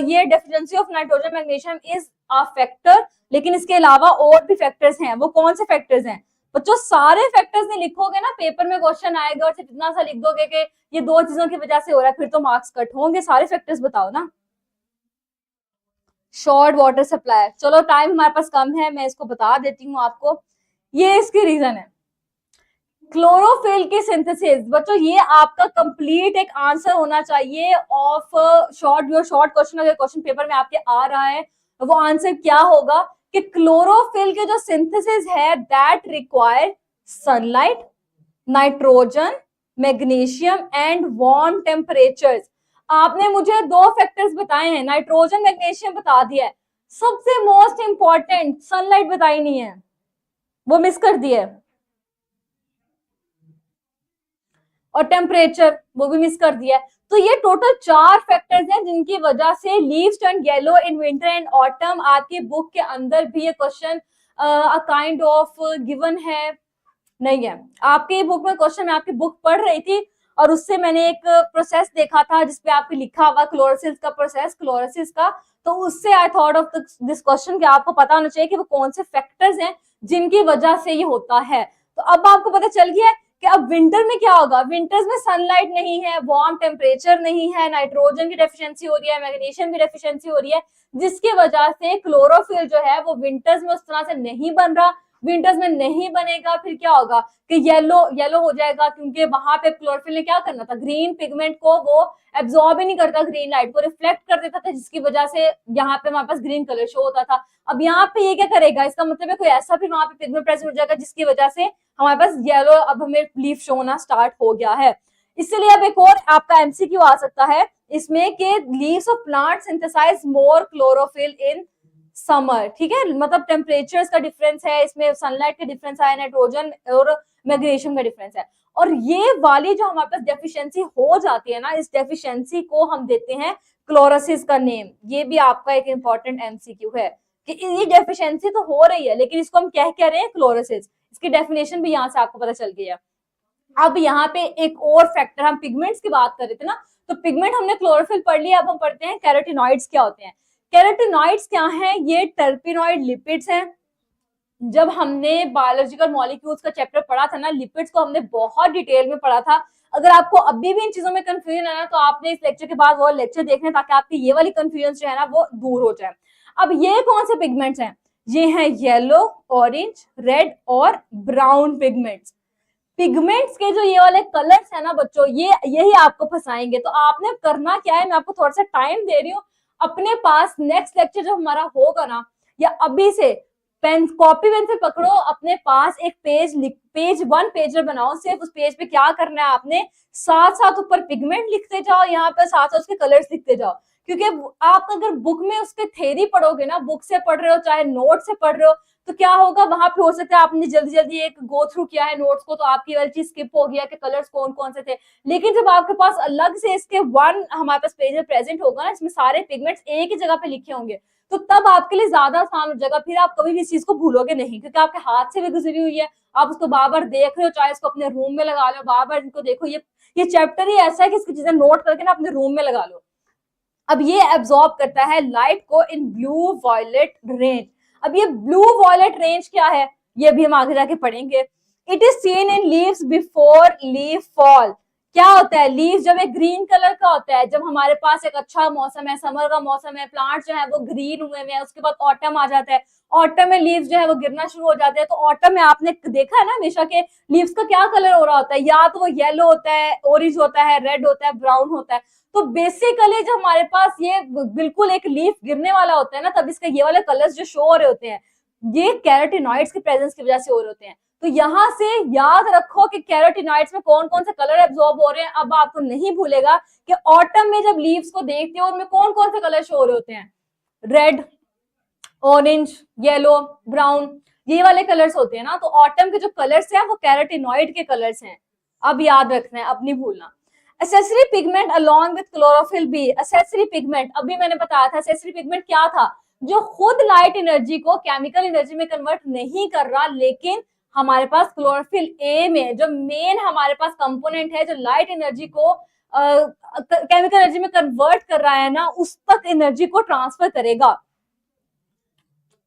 ये deficiency of nitrogen magnesium is a factor, लेकिन इसके अलावा और भी फैक्टर्स हैं। वो कौन से फैक्टर्स हैं? बच्चों सारे फैक्टर्स नहीं लिखोगे ना, पेपर में क्वेश्चन आएगा और सिर्फ इतना सा लिख दोगे कि ये दो चीजों की वजह से हो रहा है, फिर तो मार्क्स कट होंगे। सारे फैक्टर्स बताओ ना। शॉर्ट वाटर सप्लाई, चलो टाइम हमारे पास कम है, मैं इसको बता देती हूँ आपको। ये इसकी रीजन है, क्लोरोफिल की सिंथेसिस। बच्चों ये आपका कंप्लीट एक आंसर होना चाहिए of short, your short question अगर क्वेश्चन पेपर में आपके आ रहा है तो वो आंसर क्या होगा कि क्लोरोफिल के जो सिंथेसिस है that require sunlight, nitrogen, magnesium and warm temperatures. आपने मुझे दो फैक्टर्स बताए हैं, नाइट्रोजन मैग्नीशियम बता दिया है, सबसे मोस्ट इंपॉर्टेंट सनलाइट बताई नहीं है, वो मिस कर दिया है, और टेम्परेचर वो भी मिस कर दिया है। तो ये टोटल 4 फैक्टर्स हैं जिनकी वजह से leaves turn yellow in winter and autumn. आपकी बुक के अंदर भी ये क्वेश्चन काइंड ऑफ गिवन है, नहीं है आपकी बुक में क्वेश्चन। मैं आपकी बुक पढ़ रही थी और उससे मैंने एक प्रोसेस देखा था जिसपे आपको लिखा हुआ क्लोरोसिस का प्रोसेस, क्लोरोसिस का, तो उससे I thought of this question कि आपको पता होना चाहिए कि वो कौन से फैक्टर्स हैं जिनकी वजह से ये होता है। तो अब आपको पता चल गया है कि अब विंटर में क्या होगा। विंटर्स में सनलाइट नहीं है, वार्म टेम्परेचर नहीं है, नाइट्रोजन की डेफिशिएंसी हो रही है, मैग्नीशियम की डेफिशिएंसी हो रही है, जिसकी वजह से क्लोरोफिल जो है वो विंटर्स में उस तरह से नहीं बन रहा। विंटर्स में नहीं बनेगा, फिर क्या होगा कि येलो येलो हो जाएगा, क्योंकि वहां पे क्लोरोफिल ने क्या करना था, ग्रीन पिगमेंट को वो एब्जॉर्ब ही नहीं करता, ग्रीन लाइट को रिफ्लेक्ट कर देता था, जिसकी वजह से यहाँ पे हमारे पास ग्रीन कलर शो होता था। अब यहाँ पे ये क्या करेगा, इसका मतलब है कोई ऐसा फिर वहां पे पिगमेंट प्रेजेंट हो जाएगा जिसकी वजह से हमारे पास येलो, अब हमें लीफ शो होना स्टार्ट हो गया है। इसलिए अब एक और आपका एमसीक्यू आ सकता है इसमें कि leaves of plant synthesize more chlorophyll in summer. ठीक है, मतलब टेम्परेचर्स का डिफरेंस है, इसमें सनलाइट का डिफरेंस है, नाइट्रोजन और मैग्नीशियम का डिफरेंस है। और ये वाली जो हमारे पास डेफिशिएंसी हो जाती है ना, इस डेफिशिएंसी को हम देते हैं क्लोरोसिस का नेम। ये भी आपका एक इंपॉर्टेंट एमसीक्यू है कि ये डेफिशिएंसी तो हो रही है लेकिन इसको हम कह रहे हैं क्लोरोसिस। इसकी डेफिनेशन भी यहाँ से आपको पता चल गई है। अब यहाँ पे एक और फैक्टर, हम पिगमेंट्स की बात कर रहे थे ना, तो पिगमेंट हमने क्लोरोफिल पढ़ लिया, अब हम पढ़ते हैं कैरोटिनॉइड्स क्या होते हैं। कैरोटिनॉइड्स क्या हैं, ये टर्पिनॉइड लिपिड्स हैं। जब हमने बायोलॉजिकल मॉलिक्यूल्स का चैप्टर पढ़ा था ना, लिपिड्स को हमने बहुत डिटेल में पढ़ा था। अगर आपको अभी भी इन चीजों में कंफ्यूजन है ना, तो आपने इस लेक्चर के बाद वो लेक्चर देखने ताकि आपकी ये वाली कंफ्यूजन जो है ना वो दूर हो जाए। अब ये कौन से पिगमेंट्स हैं, ये हैं येलो, ऑरेंज, रेड और ब्राउन पिगमेंट्स। पिगमेंट्स के जो ये वाले कलर्स है ना बच्चों, ये यही आपको फंसाएंगे। तो आपने करना क्या है, मैं आपको थोड़ा सा टाइम दे रही हूँ, अपने पास नेक्स्ट लेक्चर जो हमारा होगा ना, या अभी से पेन, कॉपी पेंसिल पकड़ो, अपने पास एक पेज 1 पेजर बनाओ, सिर्फ उस पेज पे क्या करना है आपने, साथ साथ ऊपर पिगमेंट लिखते जाओ, यहाँ पे साथ साथ उसके कलर्स लिखते जाओ। क्योंकि आप अगर बुक में उसके थ्योरी पढ़ोगे ना, बुक से पढ़ रहे हो चाहे नोट से पढ़ रहे हो, तो क्या होगा, वहां पे हो सकता है आपने जल्दी जल्दी एक गो थ्रू किया है नोट्स को, तो आपकी वाली चीज स्किप हो गया कि कलर्स कौन कौन से थे। लेकिन जब आपके पास अलग से इसके 1 हमारे पास पेज प्रेजेंट होगा ना, इसमें सारे पिगमेंट्स एक ही जगह पे लिखे होंगे, तो तब आपके लिए ज्यादा आसान हो जाएगा, फिर आप कभी भी इस चीज को भूलोगे नहीं, क्योंकि आपके हाथ से भी गुजरी हुई है, आप उसको बार बार देख रहे हो, चाहे इसको अपने रूम में लगा लो, बार बार इनको देखो। ये चैप्टर ही ऐसा है कि इसकी चीजें नोट करके ना अपने रूम में लगा लो। अब ये एब्जॉर्ब करता है लाइट को इन ब्लू वॉयलेट रेंज। अब ये ब्लू वॉयलेट रेंज क्या है, ये भी हम आगे जाके पढ़ेंगे। It is seen in leaves before leaf fall. क्या होता है, लीव जब एक ग्रीन कलर का होता है, जब हमारे पास एक अच्छा मौसम है, समर का मौसम है, प्लांट जो है वो ग्रीन हुए हैं, उसके बाद ऑटम आ जाता है, ऑटम में लीव्स जो है वो गिरना शुरू हो जाते हैं। तो ऑटम में आपने देखा है ना हमेशा के लीव्स का क्या कलर हो रहा होता है, या तो वो येलो होता है, ऑरेंज होता है, रेड होता है, ब्राउन होता है। तो बेसिकली जब हमारे पास ये बिल्कुल एक लीफ गिरने वाला होता है ना, तब इसके ये वाले कलर्स जो शो हो रहे होते हैं, ये कैरोटिनॉइड्स की प्रेजेंस की वजह से हो रहे होते हैं। तो यहाँ से याद रखो कि कैरोटिनॉइड्स में कौन कौन से कलर एब्जॉर्ब हो रहे हैं। अब आपको नहीं भूलेगा कि ऑटम में जब लीव्स को देखते हो उनमें कौन कौन से कलर शो हो रहे होते हैं, रेड, ऑरेंज, येलो, ब्राउन, ये वाले कलर्स होते हैं ना। तो ऑटम के जो कलर्स हैं वो कैरोटिनॉइड के कलर्स हैं, अब याद रखना है, अब नहीं भूलना। Accessory pigment along with chlorophyll भी। एसेसरी पिगमेंट अभी मैंने बताया था, एसेसरी पिगमेंट क्या था, जो खुद लाइट एनर्जी को केमिकल एनर्जी में कन्वर्ट नहीं कर रहा, लेकिन हमारे पास क्लोरोफिल ए में जो मेन हमारे पास कंपोनेंट है, जो लाइट एनर्जी को केमिकल एनर्जी में कन्वर्ट कर रहा है ना, उस तक एनर्जी को ट्रांसफर करेगा।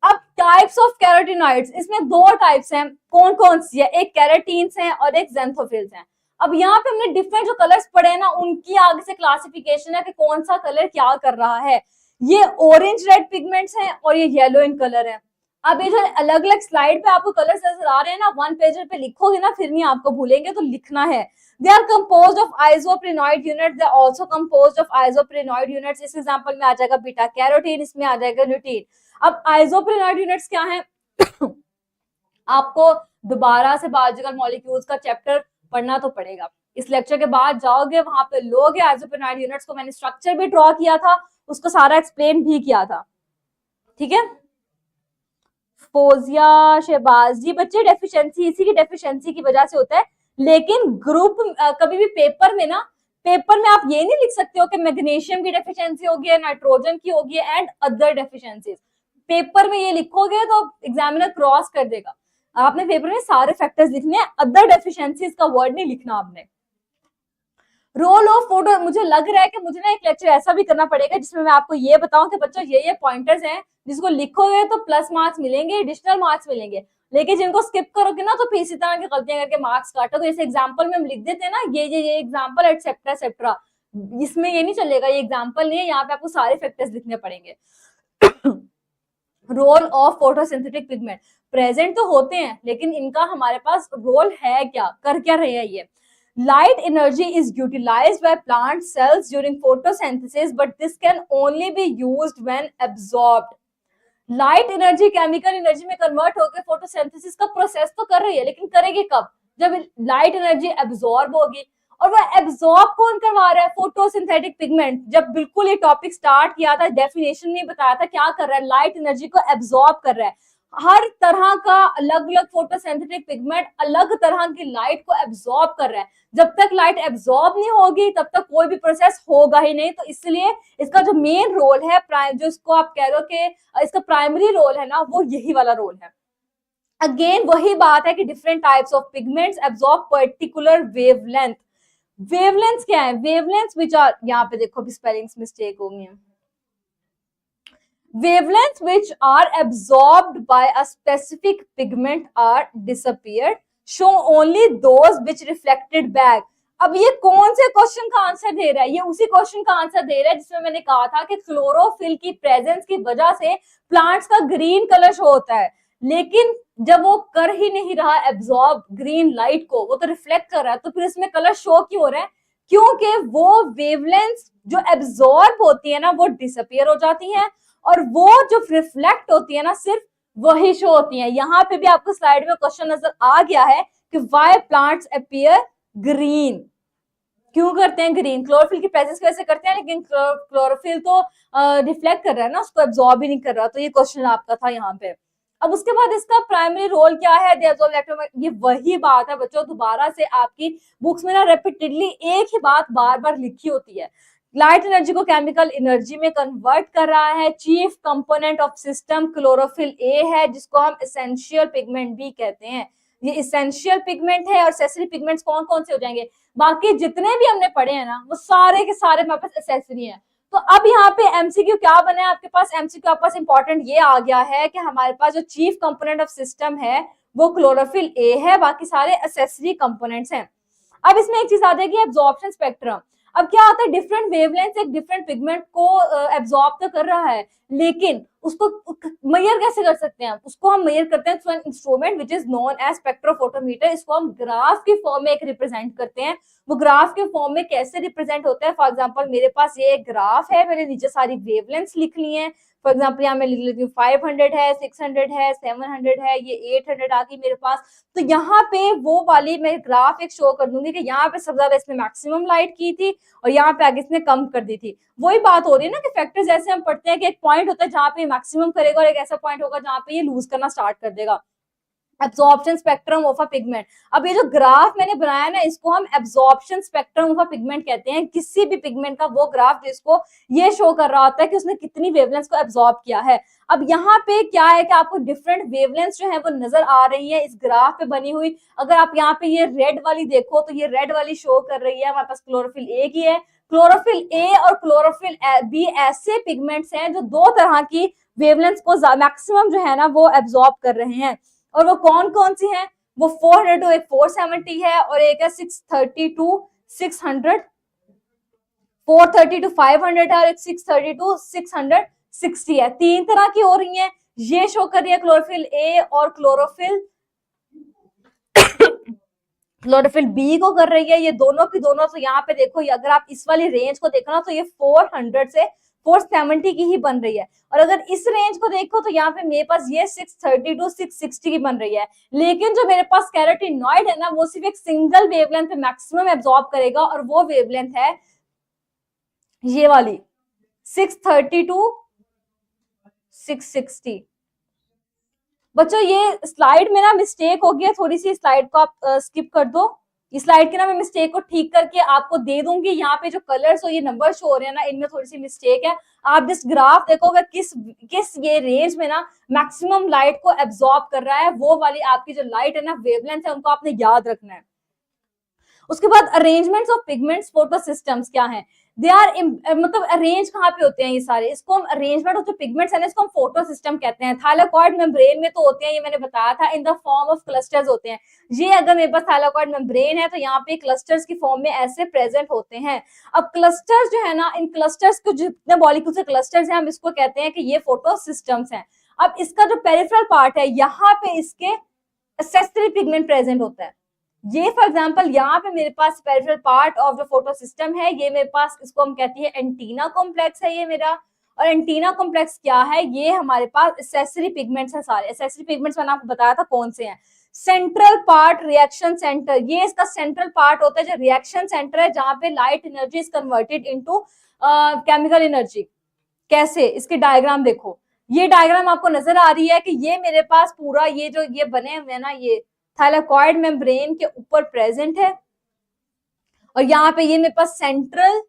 अब टाइप्स ऑफ कैरोटिनॉइड्स, इसमें 2 टाइप्स हैं, कौन कौन सी है, एक कैरेटीन्स हैं और एक ज़ैंथोफिल्स हैं। अब यहाँ पे हमने डिफरेंट जो कलर्स पढ़े हैं ना, उनकी आगे से क्लासिफिकेशन है कि कौन सा कलर क्या कर रहा है। ये ऑरेंज रेड पिगमेंट्स हैं और ये येलो इन कलर है। अब ये जो अलग अलग स्लाइड पे आपको कलर्स नजर आ रहे हैं ना, वन पेजर पे लिखोगे ना फिर नहीं आपको भूलेंगे, तो लिखना है। They are composed of isoprenoid unit, they are also composed of isoprenoid units. इस एग्जांपल में आ जाएगा बीटा कैरोटीन, इसमें आ जाएगा ल्यूटीन। अब आइसोप्रेनॉइड यूनिट्स क्या है आपको दोबारा से बायोलॉजिकल मॉलिक्यूल्स का चैप्टर पढ़ना तो पड़ेगा। इस लेक्चर के बाद जाओगे वहां पे लोगे आइसोप्रेनॉइड यूनिट्स को, मैंने स्ट्रक्चर भी ड्रॉ किया था, उसको सारा एक्सप्लेन भी किया था, ठीक है। फोजिया शहबाज जी, बच्चे डेफिशिएंसी इसी की डेफिशिएंसी की वजह से होता है, लेकिन ग्रुप कभी भी पेपर में ना, पेपर में आप ये नहीं लिख सकते हो कि मैग्नीशियम की डेफिशिएंसी होगी, नाइट्रोजन की होगी एंड अदर डेफिशिएंसीज। पेपर में ये लिखोगे तो एग्जामिनर क्रॉस कर देगा। आपने पेपर में सारे फैक्टर्स लिखने हैं, अदर डेफिशिएंसीज का वर्ड नहीं लिखना आपने। रोल ऑफ फोटो, मुझे लग रहा है कि मुझे ना एक लेक्चर ऐसा भी करना पड़ेगा जिसमें मैं आपको ये बताऊं कि बच्चों ये पॉइंटर्स हैं, जिसको लिखोगे तो प्लस मार्क्स मिलेंगे, एडिशनल मार्क्स मिलेंगे, लेकिन जिनको स्किप करोगे ना तो फिर इसी तरह की गलतियां करके मार्क्स काटोगे। जैसे एग्जांपल में हम लिख देते हैं ना, ये एग्जांपल एटसेट्रा एटसेट्रा, इसमें ये नहीं चलेगा, ये एग्जांपल नहीं है, यहाँ पे आपको सारे फैक्टर्स लिखने पड़ेंगे। Role of photosynthetic pigment, present तो होते हैं लेकिन इनका हमारे पास रोल है क्या, कर क्या रहे हैं ये। Light energy is utilized by plant cells during photosynthesis, but this can only be used when absorbed. Light energy chemical energy में कन्वर्ट होकर फोटोसिंथेसिस का प्रोसेस तो कर रही है, लेकिन करेगी कब, जब लाइट एनर्जी एब्जॉर्ब होगी। और वह एब्जॉर्ब कौन करवा रहा है, फोटोसिंथेटिक पिगमेंट। जब बिल्कुल ये टॉपिक स्टार्ट किया था, डेफिनेशन में बताया था क्या कर रहा है, लाइट एनर्जी को एब्जॉर्ब कर रहा है। हर तरह का अलग अलग फोटोसिंथेटिक पिगमेंट अलग तरह की लाइट को एब्जॉर्ब कर रहा है। जब तक लाइट एब्जॉर्ब नहीं होगी तब तक कोई भी प्रोसेस होगा ही नहीं। तो इसलिए इसका जो मेन रोल है, जो इसको आप कह रहे हो कि इसका प्राइमरी रोल है ना, वो यही वाला रोल है। अगेन वही बात है कि different types of pigments absorb particular wavelength. Wavelength क्या है, वेवलेंथ विच आर, यहाँ पे देखो भी स्पेलिंग्स मिस्टेक हो गई है। Wavelengths which are absorbed by a specific pigment are disappeared. Show only those which reflected back. अब ये कौन से क्वेश्चन का आंसर दे रहा है, ये उसी क्वेश्चन का आंसर दे रहा है जिसमें मैंने कहा था कि क्लोरोफिल की प्रेजेंस की वजह से प्लांट्स का ग्रीन कलर शो होता है, लेकिन जब वो कर ही नहीं रहा एब्जॉर्ब ग्रीन लाइट को, वो तो रिफ्लेक्ट कर रहा है, तो फिर इसमें कलर शो क्यों हो रहा है, क्योंकि वो वेवलेंथ जो एब्जॉर्ब होती है ना वो डिसअपियर हो जाती है, और वो जो रिफ्लेक्ट होती है ना सिर्फ वही शो होती है। यहाँ पे भी आपको स्लाइड में क्वेश्चन नजर आ गया है कि व्हाई प्लांट्स अपीयर ग्रीन, क्यों करते हैं ग्रीन, क्लोरोफिल की प्रेजेंस की वजह से करते हैं, लेकिन क्लोरोफिल तो रिफ्लेक्ट कर रहा है ना, उसको एब्जॉर्ब ही नहीं कर रहा। तो ये क्वेश्चन आपका था यहाँ पे। अब उसके बाद इसका प्राइमरी रोल क्या है, ये वही बात है बच्चों, दोबारा से आपकी बुक्स में ना रेपिटेडली एक ही बात बार बार लिखी होती है। लाइट एनर्जी को केमिकल एनर्जी में कन्वर्ट कर रहा है। Chief component of system chlorophyll A है, जिसको हम एसेंशियल पिगमेंट भी कहते हैं। ये एसेंशियल पिगमेंट है, और एसेसरी पिगमेंट्स कौन कौन से हो जाएंगे, बाकी जितने भी हमने पढ़े हैं ना वो सारे के सारे हमारे पास एसेसरी हैं। तो अब यहाँ पे एमसीक्यू क्या बना है आपके पास, एमसीक्यू आपके पास इंपॉर्टेंट ये आ गया है कि हमारे पास जो चीफ कंपोनेंट ऑफ सिस्टम है वो क्लोरोफिल ए है, बाकी सारे एसेसरी कंपोनेंट्स हैं। अब इसमें एक चीज आ जाएगी एब्जॉर्प्शन स्पेक्ट्रम। अब क्या होता है, डिफरेंट वेवलेंथ एक डिफरेंट पिगमेंट को एब्जॉर्ब तो कर रहा है, लेकिन उसको मेजर कैसे कर सकते हैं, उसको हम मेजर करते हैं through an instrument which is known as spectrophotometer. इसको हम ग्राफ की फॉर्म में एक रिप्रेजेंट करते हैं। वो ग्राफ के फॉर्म में कैसे रिप्रेजेंट होता है, फॉर एग्जांपल मेरे पास ये एक ग्राफ है, मैंने नीचे सारी वेवलेंथ्स लिख ली हैं। फॉर एग्जांपल यहाँ मैं लिख लेती हूँ 500 है, 600 है, 700 है, ये 800 आ गई मेरे पास। तो यहाँ पे वो वाली मैं ग्राफ एक शो कर दूंगी कि यहाँ पे सबसे ज्यादा इसने मैक्सिमम लाइट की थी और यहाँ पे आगे इसने कम कर दी थी। वही बात हो रही है ना कि फैक्टर जैसे हम पढ़ते हैं कि एक पॉइंट होता है जहाँ पे मैक्सिमम करेगा और एक ऐसा पॉइंट होगा जहाँ पे ये लूज करना स्टार्ट कर देगा। Absorption spectrum of a pigment. अब ये जो ग्राफ मैंने बनाया ना, इसको हम absorption spectrum of a pigment कहते हैं। किसी भी पिगमेंट का वो ग्राफ जिसको ये शो कर रहा होता है कि उसने कितनी वेवलेंथ को एब्जॉर्ब किया है। अब यहाँ पे क्या है कि आपको डिफरेंट वेवलेंथ जो है वो नजर आ रही है इस ग्राफ पे बनी हुई। अगर आप यहाँ पे ये रेड वाली देखो तो ये रेड वाली शो कर रही है हमारे पास क्लोरोफिल ए की है। क्लोरोफिल ए और क्लोरोफिल बी ऐसे पिगमेंट्स हैं जो दो तरह की वेवलेंथ को मैक्सिमम जो है ना वो एब्जॉर्ब कर रहे हैं। और वो कौन कौन सी हैं, वो 400 टू एक 470 है और एक है 630 टू 600, 430 टू 500 है और एक 630 टू 660 है। तीन तरह की हो रही हैं। ये शो कर रही है क्लोरोफिल ए और क्लोरोफिल बी को कर रही है, ये दोनों की दोनों। तो यहाँ पे देखो, अगर आप इस वाली रेंज को देखो ना, तो ये 400 से 470 की ही बन रही है। और अगर इस रेंज को देखो तो यहाँ पे मेरे पास ये 630 टू 660 की बन रही है। लेकिन जो मेरे पास कैरोटीनॉइड है ना, वो सिर्फ एक सिंगल वेवलेंथ पे मैक्सिमम एब्जॉर्ब करेगा, और वो वेवलेंथ है ये वाली 630 टू 660। बच्चों ये स्लाइड में ना मिस्टेक हो गया थोड़ी सी, स्लाइड को आप स्किप कर दो। इस स्लाइड के ना मैं मिस्टेक को ठीक करके आपको दे दूंगी। यहाँ पे जो कलर्स और ये नंबर शो हो रहे हैं ना, इनमें थोड़ी सी मिस्टेक है। आप जिस ग्राफ देखोगे किस ये रेंज में ना मैक्सिमम लाइट को एब्जॉर्ब कर रहा है, वो वाली आपकी जो लाइट है ना, वेवलेंथ है, उनको आपने याद रखना है। उसके बाद arrangements of pigments photo systems क्या है, दे आर मतलब अरेंज कहाँ पे होते हैं ये सारे, इसको हम अरेंजमेंट ऑफ जो पिगमेंट्स है ना, इसको हम फोटो सिस्टम कहते हैं। थाइलाकॉइड मेम्ब्रेन में तो होते हैं, ये मैंने बताया था, in the form of clusters होते हैं। ये अगर मेरे पास थाइलाकॉइड मेम्ब्रेन है तो यहाँ पे क्लस्टर्स की फॉर्म में ऐसे प्रेजेंट होते हैं। अब क्लस्टर्स जो है ना, इन क्लस्टर्स को जितने मॉलिक्यूल्स के क्लस्टर्स हैं, हम इसको कहते हैं कि ये फोटो सिस्टम्स हैं। अब इसका जो पेरिफेरल पार्ट है, यहाँ पे इसके एक्सेसरी पिगमेंट प्रेजेंट होता है। ये फॉर एग्जांपल यहाँ पे मेरे पास peripheral part of the photo system है, ये मेरे पास, इसको हम कहती है एंटीना कॉम्प्लेक्स है ये मेरा। और एंटीना कॉम्प्लेक्स क्या है, ये हमारे पास एक्सेसरी पिगमेंट्स है सारे। एक्सेसरी पिगमेंट्स मैंने आपको बताया था कौन से हैं। सेंट्रल पार्ट रिएक्शन सेंटर, ये इसका सेंट्रल पार्ट होता है जो रिएक्शन सेंटर है, जहां पे light energy is converted into chemical energy. कैसे, इसके डायग्राम देखो, ये डायग्राम आपको नजर आ रही है कि ये मेरे पास पूरा ये जो ये बने हुए ना, ये थाइलाकॉइड मेम्ब्रेन के ऊपर प्रेजेंट है। और यहाँ पे ये मेरे पास सेंट्रल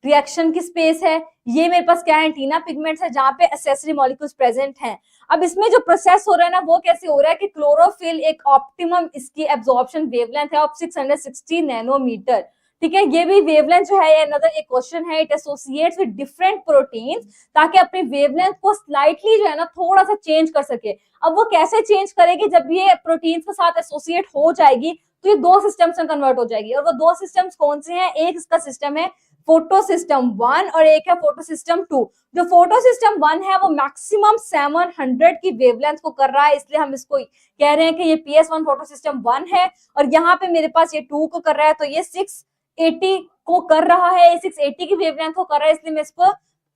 रिएक्शन की स्पेस है। ये मेरे पास क्या है, एंटीना पिगमेंट्स है, जहां पे एक्सेसरी मॉलिक्यूल्स प्रेजेंट हैं। अब इसमें जो प्रोसेस हो रहा है ना, वो कैसे हो रहा है कि क्लोरोफिल एक ऑप्टिमम इसकी एब्जॉर्प्शन वेवलेंथ है ऑफ 660 नैनोमीटर। ठीक है, ये भी वेवलेंथ जो है, अनदर एक क्वेश्चन है, it associates with different proteins, ताकि अपनी वेवलेंथ को स्लाइटली जो है ना थोड़ा सा चेंज कर सके। अब वो कैसे चेंज करेगी, जब ये प्रोटीन्स के साथ एसोसिएट हो जाएगी तो ये दो सिस्टम्स में कन्वर्ट हो जाएगी। और वो दो सिस्टम्स कौन से हैं, एक इसका सिस्टम है फोटो सिस्टम 1 और एक है फोटो सिस्टम 2। जो फोटो सिस्टम 1 है वो मैक्सिमम 700 की वेवलेंथ को कर रहा है, इसलिए हम इसको कह रहे हैं कि ये PS1 फोटो सिस्टम 1 है। और यहाँ पे मेरे पास ये 2 को कर रहा है, तो ये 680 को कर रहा है, 680 की वेवलेंथ को कर रहा है, इसलिए मैं इसको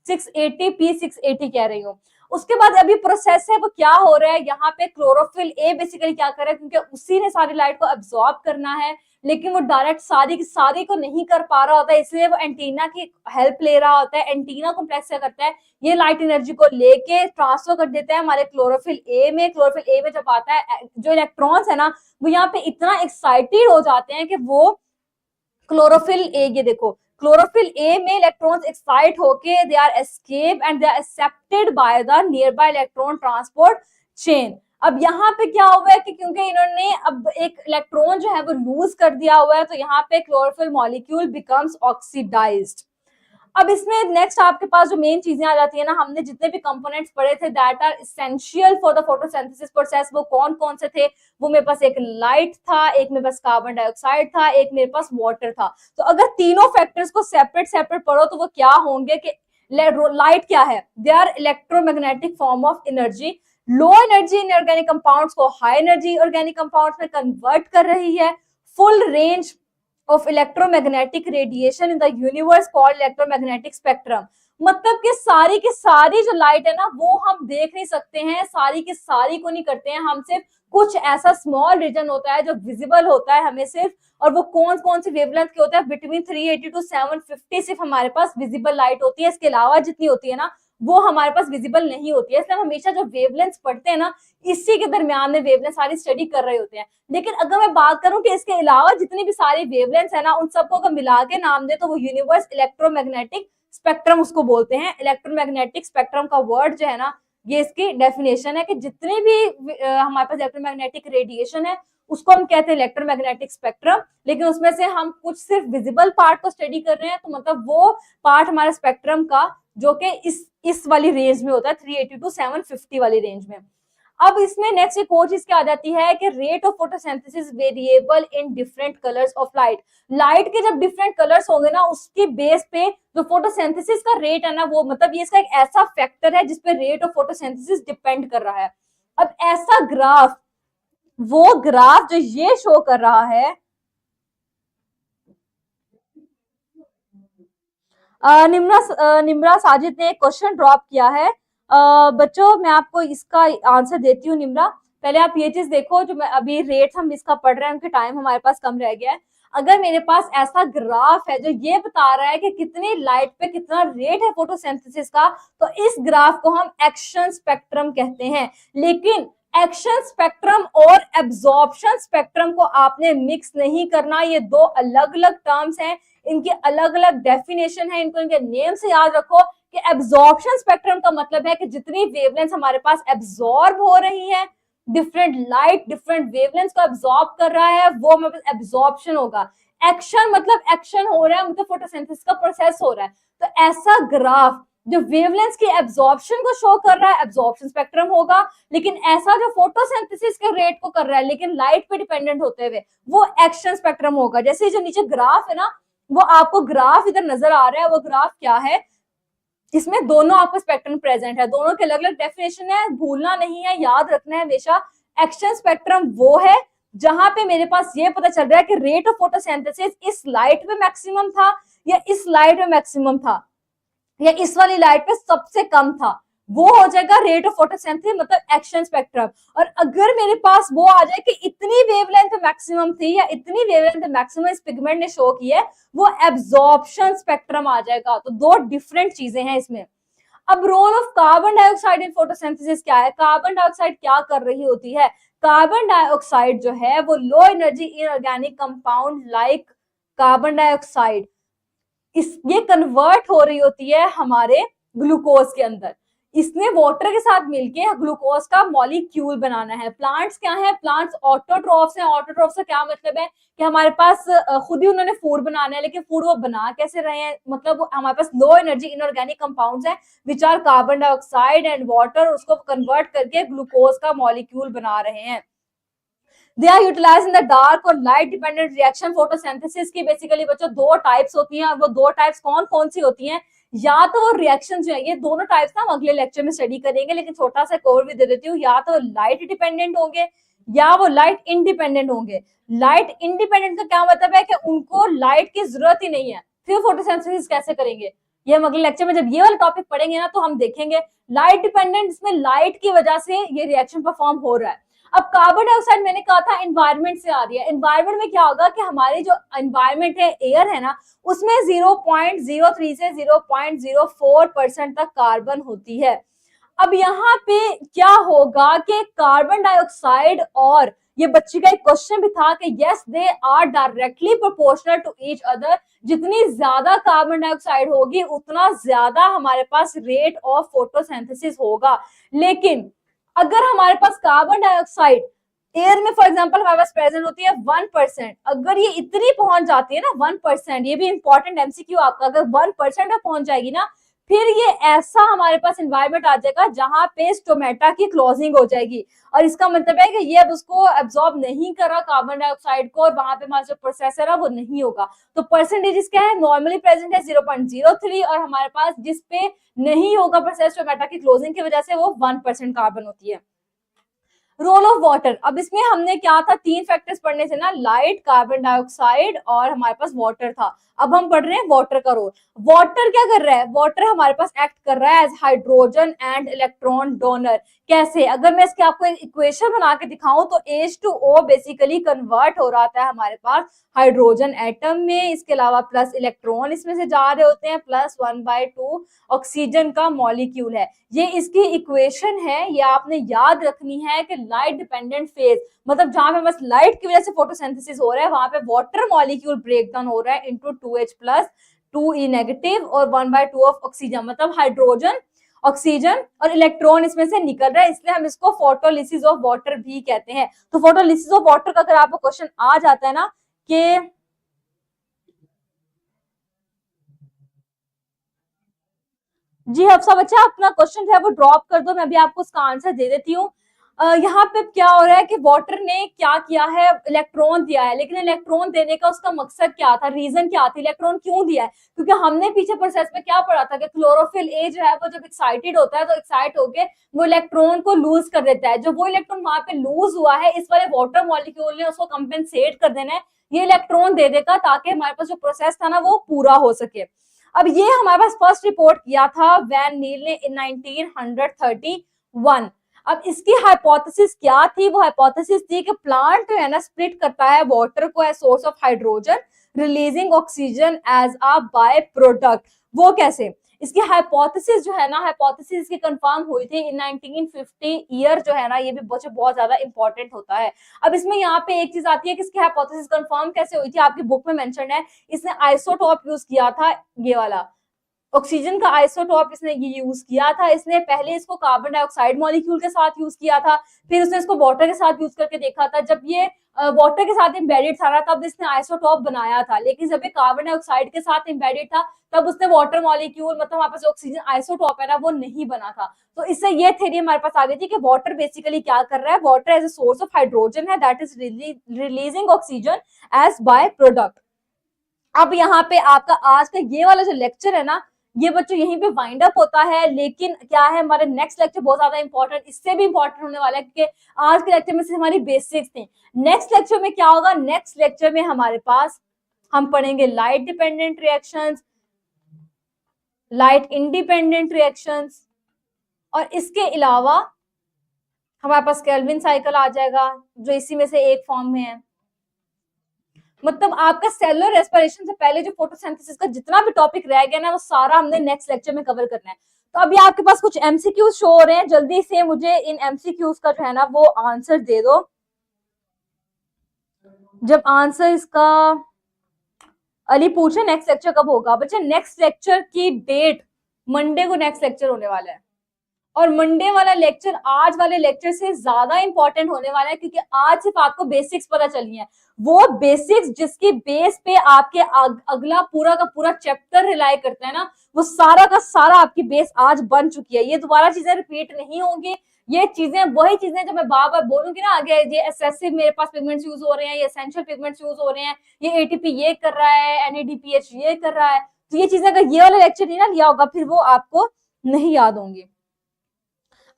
680 P680 कह रही हूँ। उसके बाद अभी प्रोसेस है वो क्या हो रहा है, यहाँ पे क्लोरोफिल ए बेसिकली क्या कर रहा है, क्योंकि उसी ने सारी लाइट को एब्जॉर्ब करना है, लेकिन वो डायरेक्ट सारी की सारी को नहीं कर पा रहा होता है, इसलिए वो एंटीना की हेल्प ले रहा होता है। एंटीना कॉम्प्लेक्स क्या करता है, ये लाइट एनर्जी को लेके ट्रांसफर कर देता है हमारे क्लोरोफिल ए में। क्लोरोफिल ए में जब आता है, जो इलेक्ट्रॉन्स है ना, वो यहाँ पे इतना एक्साइटेड हो जाते हैं कि वो क्लोरोफिल ए, ये देखो क्लोरोफिल ए में इलेक्ट्रॉन्स एक्साइट होके they are escape and they are accepted by the nearby electron transport chain. अब यहाँ पे क्या हुआ है कि क्योंकि इन्होंने अब एक इलेक्ट्रॉन जो है वो लूज कर दिया हुआ है, तो यहाँ पे क्लोरोफिल मॉलिक्यूल बिकम्स ऑक्सीडाइज्ड। अब इसमें नेक्स्ट आपके पास जो मेन चीजें आ जाती है ना, हमने जितने भी कंपोनेंट्स पढ़े थे that are essential for the photosynthesis process, वो कौन कौन से थे, वो मेरे पास एक लाइट था, एक मेरे पास कार्बन डाइऑक्साइड था, एक मेरे पास वाटर था। तो अगर तीनों फैक्टर्स को सेपरेट सेपरेट पढ़ो तो वो क्या होंगे कि लाइट क्या है, they are electromagnetic form of energy. Low energy inorganic compounds को हाई एनर्जी ऑर्गेनिक कंपाउंड्स में कन्वर्ट कर रही है। Full range of electromagnetic radiation in the universe called electromagnetic spectrum। मतलब कि सारी की सारी जो लाइट है ना, वो हम देख नहीं सकते हैं, सारी की सारी को नहीं करते हैं हम, सिर्फ कुछ ऐसा स्मॉल रीजन होता है जो विजिबल होता है हमें सिर्फ, और वो कौन कौन सी वेवलेंथ के होता है, बिटवीन 380 टू 750 सिर्फ हमारे पास विजिबल लाइट होती है। इसके अलावा जितनी होती है ना, वो हमारे पास विजिबल नहीं होती है। इसलिए हम हमेशा जो वेवलेंथ पढ़ते हैं ना, इसी के दरमियान में वेवलेंथ सारी स्टडी कर रहे होते हैं। लेकिन अगर मैं बात करूं कि इसके अलावा जितनी भी सारी वेवलेंथ है ना, उन सबको अगर मिला के नाम दे तो वो यूनिवर्स इलेक्ट्रोमैग्नेटिक स्पेक्ट्रम उसको बोलते हैं। इलेक्ट्रोमैग्नेटिक स्पेक्ट्रम का वर्ड जो है ना, ये इसकी डेफिनेशन है कि जितने भी हमारे पास इलेक्ट्रोमैग्नेटिक रेडिएशन है उसको हम कहते हैं इलेक्ट्रोमैग्नेटिक स्पेक्ट्रम। लेकिन उसमें से हम कुछ सिर्फ विजिबल पार्ट को स्टडी कर रहे हैं, तो मतलब वो पार्ट हमारे स्पेक्ट्रम का जो कि इस वाली रेंज में होता है, 380 टू 750 वाली रेंज में। अब इसमें नेक्स्ट एक और चीज क्या आ जाती है कि rate of photosynthesis variable in different colours of light. Light के जब डिफरेंट कलर्स होंगे ना, उसके बेस पे जो फोटोसिंथेसिस का रेट है ना, वो मतलब ये इसका एक ऐसा फैक्टर है जिसपे रेट ऑफ फोटोसिंथेसिस डिपेंड कर रहा है। अब ऐसा ग्राफ, वो ग्राफ जो ये शो कर रहा है, निम्रा साजिद ने एक क्वेश्चन ड्रॉप किया है। बच्चों मैं आपको इसका आंसर देती हूँ। निम्रा, पहले आप ये चीज देखो, जो मैं अभी रेट हम इसका पढ़ रहे हैं, उनके टाइम हमारे पास कम रह गया है। अगर मेरे पास ऐसा ग्राफ है जो ये बता रहा है कि कितनी लाइट पे कितना रेट है फोटोसिंथेसिस का, तो इस ग्राफ को हम एक्शन स्पेक्ट्रम कहते हैं। लेकिन एक्शन स्पेक्ट्रम और एब्जॉर्प्शन स्पेक्ट्रम को आपने मिक्स नहीं करना, ये दो अलग अलग टर्म्स हैं, इनके अलग अलग डेफिनेशन है, इनको इनके नेम से याद रखो कि एब्जॉर्प्शन स्पेक्ट्रम का मतलब है कि जितनी वेवलेंथ हमारे पास एब्जॉर्ब हो रही है, डिफरेंट लाइट डिफरेंट वेवलेंथ को एब्जॉर्ब कर रहा है, वो हमारे पास एब्जॉर्प्शन होगा। एक्शन मतलब एक्शन हो रहा है, मतलब फोटोसिंथेसिस का प्रोसेस हो रहा है। तो ऐसा ग्राफ जो वेवलेंथ की एब्जॉर्प्शन को शो कर रहा है, एब्जॉर्प्शन स्पेक्ट्रम होगा। लेकिन ऐसा जो फोटोसिंथेसिस के रेट को कर रहा है लेकिन लाइट पे डिपेंडेंट होते हुए, वो एक्शन स्पेक्ट्रम होगा। जैसे जो नीचे ग्राफ है ना, वो आपको ग्राफ इधर नजर आ रहा है, वो ग्राफ क्या है, इसमें दोनों आपको स्पेक्ट्रम प्रेजेंट है, दोनों के अलग अलग डेफिनेशन है, भूलना नहीं है, याद रखना है हमेशा। एक्शन स्पेक्ट्रम वो है जहां पे मेरे पास ये पता चल रहा है कि रेट ऑफ फोटोसिंथेसिस इस लाइट में मैक्सिमम था, या इस लाइट में मैक्सिमम था, या इस वाली लाइट पे सबसे कम था, वो हो जाएगा रेट ऑफ फोटोसिंथेसिस, मतलब एक्शन स्पेक्ट्रम। और अगर मेरे पास वो आ जाए कि इतनी वेवलेंथ मैक्सिमम थी या इतनी वेवलेंथ मैक्सिमम इस पिगमेंट ने शो की है, वो एब्जॉर्प्शन स्पेक्ट्रम आ जाएगा। तो दो डिफरेंट चीजें हैं इसमें। अब role of carbon dioxide in photosynthesis क्या है, कार्बन डाइऑक्साइड क्या कर रही होती है। कार्बन डाइऑक्साइड जो है वो लो energy inorganic compound like carbon dioxide, ये कन्वर्ट हो रही होती है हमारे ग्लूकोज के अंदर। इसने वाटर के साथ मिलके ग्लूकोज का मॉलिक्यूल बनाना है। प्लांट्स क्या है, प्लांट्स ऑटोट्रॉफ्स हैं। ऑटोट्रॉफ्स का क्या मतलब है कि हमारे पास खुद ही उन्होंने फूड बनाना है, लेकिन फूड वो बना कैसे रहे हैं, मतलब हमारे पास लो एनर्जी इनऑर्गेनिक कंपाउंड्स हैं which are carbon dioxide and water, उसको कन्वर्ट करके ग्लूकोज का मॉलिक्यूल बना रहे हैं। They are utilize in the dark और लाइट डिपेंडेंट रिएक्शन। फोटोसिंथेसिस की बेसिकली बच्चों दो टाइप्स होती हैं, और वो दो टाइप्स कौन कौन सी होती हैं, या तो वो रिएक्शन जो है, ये दोनों टाइप्स ना हम अगले लेक्चर में स्टडी करेंगे, लेकिन छोटा सा कोर भी दे देती हूँ, या तो लाइट डिपेंडेंट होंगे या वो लाइट इंडिपेंडेंट होंगे। लाइट इंडिपेंडेंट का क्या मतलब है कि उनको लाइट की जरूरत ही नहीं है, फिर फोटोसिंथेसिस कैसे करेंगे, ये हम अगले लेक्चर में जब ये वाला टॉपिक पढ़ेंगे ना तो हम देखेंगे। लाइट डिपेंडेंट, इसमें लाइट की वजह से ये रिएक्शन परफॉर्म हो रहा है। अब कार्बन डाइऑक्साइड मैंने कहा था एनवायरमेंट से आ रही है। एनवायरमेंट में क्या होगा कि हमारी जो एनवायरमेंट है, एयर है ना, उसमें 0.03 से 0.04% तक कार्बन होती है। अब यहाँ पे क्या होगा कि कार्बन डाइऑक्साइड, और ये बच्ची का एक क्वेश्चन भी था कि yes they are directly proportional to each other, जितनी ज्यादा कार्बन डाइऑक्साइड होगी उतना ज्यादा हमारे पास रेट ऑफ फोटोसिंथेसिस होगा। लेकिन अगर हमारे पास कार्बन डाइऑक्साइड एयर में फॉर एग्जांपल हमारे पास प्रेजेंट होती है 1%, अगर ये इतनी पहुंच जाती है ना 1%, ये भी इंपॉर्टेंट एमसीक्यू आपका, अगर 1% में पहुंच जाएगी ना, फिर ये ऐसा हमारे पास एनवायरमेंट आ जाएगा जहां पे स्टोमेटा की क्लोजिंग हो जाएगी। और इसका मतलब है कि ये अब उसको एब्जॉर्ब नहीं कर रहा कार्बन डाइऑक्साइड को, और वहां पे हमारा जो प्रोसेसर है वो नहीं होगा। तो परसेंटेज क्या है, नॉर्मली प्रेजेंट है 0.03, और हमारे पास जिसपे नहीं होगा प्रोसेस स्टोमेटा की क्लोजिंग की वजह से वो 1% कार्बन होती है। रोल ऑफ वाटर, अब इसमें हमने क्या था, तीन फैक्टर्स पढ़ने थे ना, लाइट, कार्बन डाइऑक्साइड और हमारे पास वाटर था। अब हम पढ़ रहे हैं वाटर का रोल। वाटर क्या कर रहा है, वाटर हमारे पास एक्ट कर रहा है as hydrogen and electron donor. कैसे, अगर मैं इसके आपको एक इक्वेशन बना के दिखाऊं तो H2O बेसिकली कन्वर्ट हो रहा था हमारे पास हाइड्रोजन एटम में, इसके अलावा प्लस इलेक्ट्रॉन इसमें से जा रहे होते हैं, प्लस 1/2 ऑक्सीजन का मॉलिक्यूल है। ये इसकी इक्वेशन है, ये आपने याद रखनी है कि लाइट डिपेंडेंट फेज, मतलब जहां पे बस लाइट की वजह से फोटोसिंथेसिस हो रहा है, वहां पे वाटर मॉलिक्यूल ब्रेक डाउन हो रहा है इनटू 2H+, 2E नेगेटिव और 1/2 ऑफ ऑक्सीजन, मतलब हाइड्रोजन, ऑक्सीजन और इलेक्ट्रॉन इसमें से निकल रहा है, इसलिए हम इसको फोटोलिसिस ऑफ वाटर भी कहते हैं। तो फोटोलिसिस ऑफ वाटर का अगर आपको क्वेश्चन आ जाता है ना कि जी हफ्सा बच्चा, अपना क्वेश्चन जो है वो ड्रॉप कर दो, मैं भी आपको उसका आंसर दे देती हूँ। यहाँ पे क्या हो रहा है कि वाटर ने क्या किया है, इलेक्ट्रॉन दिया है, लेकिन इलेक्ट्रॉन देने का उसका मकसद क्या था, रीजन क्या थी, इलेक्ट्रॉन क्यों दिया है? क्योंकि हमने पीछे प्रोसेस में क्या पढ़ा था कि क्लोरोफिल ए जो है वो जब एक्साइटेड होता है तो एक्साइट होके वो इलेक्ट्रॉन को लूज कर देता है। जो वो इलेक्ट्रॉन वहां पे लूज हुआ है, इस वाले वाटर मॉलिक्यूल ने उसको कंपेंसेट कर देना है, ये इलेक्ट्रॉन दे देगा ताकि हमारे पास जो प्रोसेस था ना वो पूरा हो सके। अब ये हमारे पास फर्स्ट रिपोर्ट किया था वैन नील ने इन 1931। अब इसकी हाइपोथेसिस क्या थी? वो हाइपोथेसिस थी कि प्लांट जो है ना स्प्लिट करता है वाटर को as source of hydrogen, releasing oxygen as a by product. वो कैसे? इसकी हाइपोथेसिस जो है ना, हाइपोथेसिस इसकी कंफर्म हुई थी इन 1950 ईयर जो है ना, ये भी बहुत ज्यादा इंपॉर्टेंट होता है। अब इसमें यहाँ पे एक चीज आती है कि इसकी हाइपोथेसिस कंफर्म कैसे हुई थी, आपकी बुक में मेंशन है। इसने आइसोटोप यूज किया था, ये वाला ऑक्सीजन का आइसोटोप इसने ये यूज किया था। इसने पहले इसको कार्बन डाइऑक्साइड मॉलिक्यूल के साथ यूज किया था, फिर उसने इसको वाटर के साथ यूज करके देखा था। जब ये वाटर के साथ एम्बेडेड था ना, तब इसने आइसोटोप बनाया था, लेकिन जब ये कार्बन डाइऑक्साइड के साथ एम्बेडेड था तब उसने वाटर मॉलिक्यूल, मतलब वहां पर ऑक्सीजन आइसोटोप है ना, वो नहीं बना था। तो इससे ये थ्योरी हमारे पास आ गई थी कि वाटर बेसिकली क्या कर रहा है, water as a source of hydrogen है, that is releasing oxygen as by product. अब यहाँ पे आपका आज का ये वाला जो लेक्चर है ना, ये बच्चों यहीं पे वाइंड अप होता है। लेकिन क्या है, हमारे नेक्स्ट लेक्चर बहुत ज्यादा इंपॉर्टेंट, इससे भी इंपॉर्टेंट होने वाला है, क्योंकि आज के लेक्चर में से हमारी बेसिक्स थी। नेक्स्ट लेक्चर में क्या होगा, नेक्स्ट लेक्चर में हमारे पास हम पढ़ेंगे light dependent reactions, light independent reactions, और इसके अलावा हमारे पास केल्विन साइकिल आ जाएगा जो इसी में से एक फॉर्म में है। मतलब आपका सेलुलर रेस्पिरेशन से पहले जो फोटोसिंथेसिस का जितना भी टॉपिक रह गया ना, वो सारा हमने नेक्स्ट लेक्चर में कवर करना है। तो अभी आपके पास कुछ एमसीक्यूज शो हो रहे हैं, जल्दी से मुझे इन एमसीक्यूज का जो है ना वो आंसर दे दो। जब आंसर इसका अली पूछे नेक्स्ट लेक्चर कब होगा, बच्चे नेक्स्ट लेक्चर की डेट मंडे को नेक्स्ट लेक्चर होने वाला है, और मंडे वाला लेक्चर आज वाले लेक्चर से ज्यादा इंपॉर्टेंट होने वाला है, क्योंकि आज सिर्फ आपको बेसिक्स पता चली है। वो बेसिक्स जिसकी बेस पे आपके अगला पूरा का पूरा चैप्टर रिलाई करता है ना, वो सारा का सारा आपकी बेस आज बन चुकी है। ये दोबारा चीजें रिपीट नहीं होंगी, ये चीजें वही चीजें जो मैं बार बार बोलूंगी ना आगे, ये एक्सेसिव मेरे पास पिगमेंट्स यूज हो रहे हैं, ये एसेंशियल पिगमेंट्स यूज हो रहे हैं, ये एटीपी ये कर रहा है, एनएडीपीएच ये कर रहा है। तो ये चीजें अगर ये वाला लेक्चर नहीं ना लिया होगा, फिर वो आपको नहीं याद होंगी।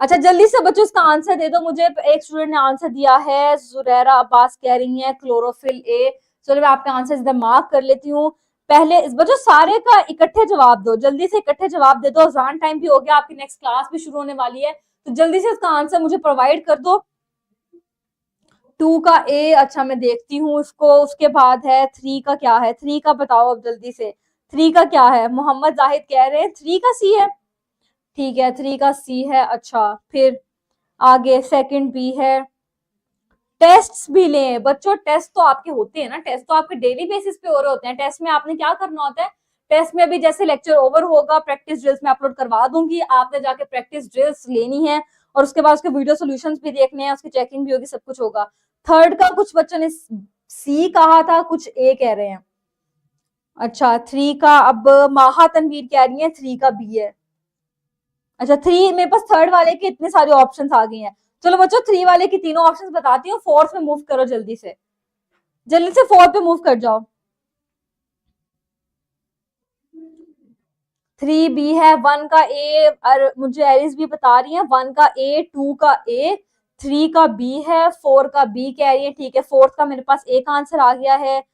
अच्छा जल्दी से बच्चों इसका आंसर दे दो मुझे। एक स्टूडेंट ने आंसर दिया है, जुरैरा अब्बास कह रही है क्लोरोफिल ए। चलो मैं आपका आंसर इधर मार्क कर लेती हूँ। पहले इस बच्चों सारे का इकट्ठे जवाब दो, जल्दी से इकट्ठे जवाब दे दो, अजान टाइम भी हो गया, आपकी नेक्स्ट क्लास भी शुरू होने वाली है, तो जल्दी से इसका आंसर मुझे प्रोवाइड कर दो। 2 का ए, अच्छा मैं देखती हूँ इसको। उसके बाद है 3 का, क्या है 3 का बताओ अब जल्दी से। 3 का क्या है, मोहम्मद जाहिद कह रहे हैं 3 का सी है, ठीक है 3 का सी है। अच्छा फिर आगे सेकंड बी है। टेस्ट भी लें बच्चों, टेस्ट तो आपके होते हैं ना, टेस्ट तो आपके डेली बेसिस पे हो रहे होते हैं। टेस्ट में आपने क्या करना होता है, टेस्ट में अभी जैसे लेक्चर ओवर होगा, प्रैक्टिस ड्रिल्स में अपलोड करवा दूंगी, आपने जाके प्रैक्टिस ड्रिल्स लेनी है, और उसके बाद उसके वीडियो सोल्यूशंस भी देखने हैं, उसकी चेकिंग भी होगी, सब कुछ होगा। थर्ड का कुछ बच्चों ने सी कहा था, कुछ ए कह रहे हैं। अच्छा 3 का, अब माहा तनवीर कह रही है 3 का बी है। अच्छा 3 मेरे पास थर्ड वाले के इतने सारे ऑप्शंस आ गए हैं। चलो बच्चों 3 वाले की तीनों ऑप्शंस बताती हूँ, फोर्थ में मूव करो जल्दी से, जल्दी से फोर्थ पे मूव कर जाओ। 3 बी है, 1 का ए, और मुझे एरिस भी बता रही है 1 का ए, 2 का ए, 3 का बी है, 4 का बी कह रही है, ठीक है। फोर्थ का मेरे पास एक आंसर आ गया है।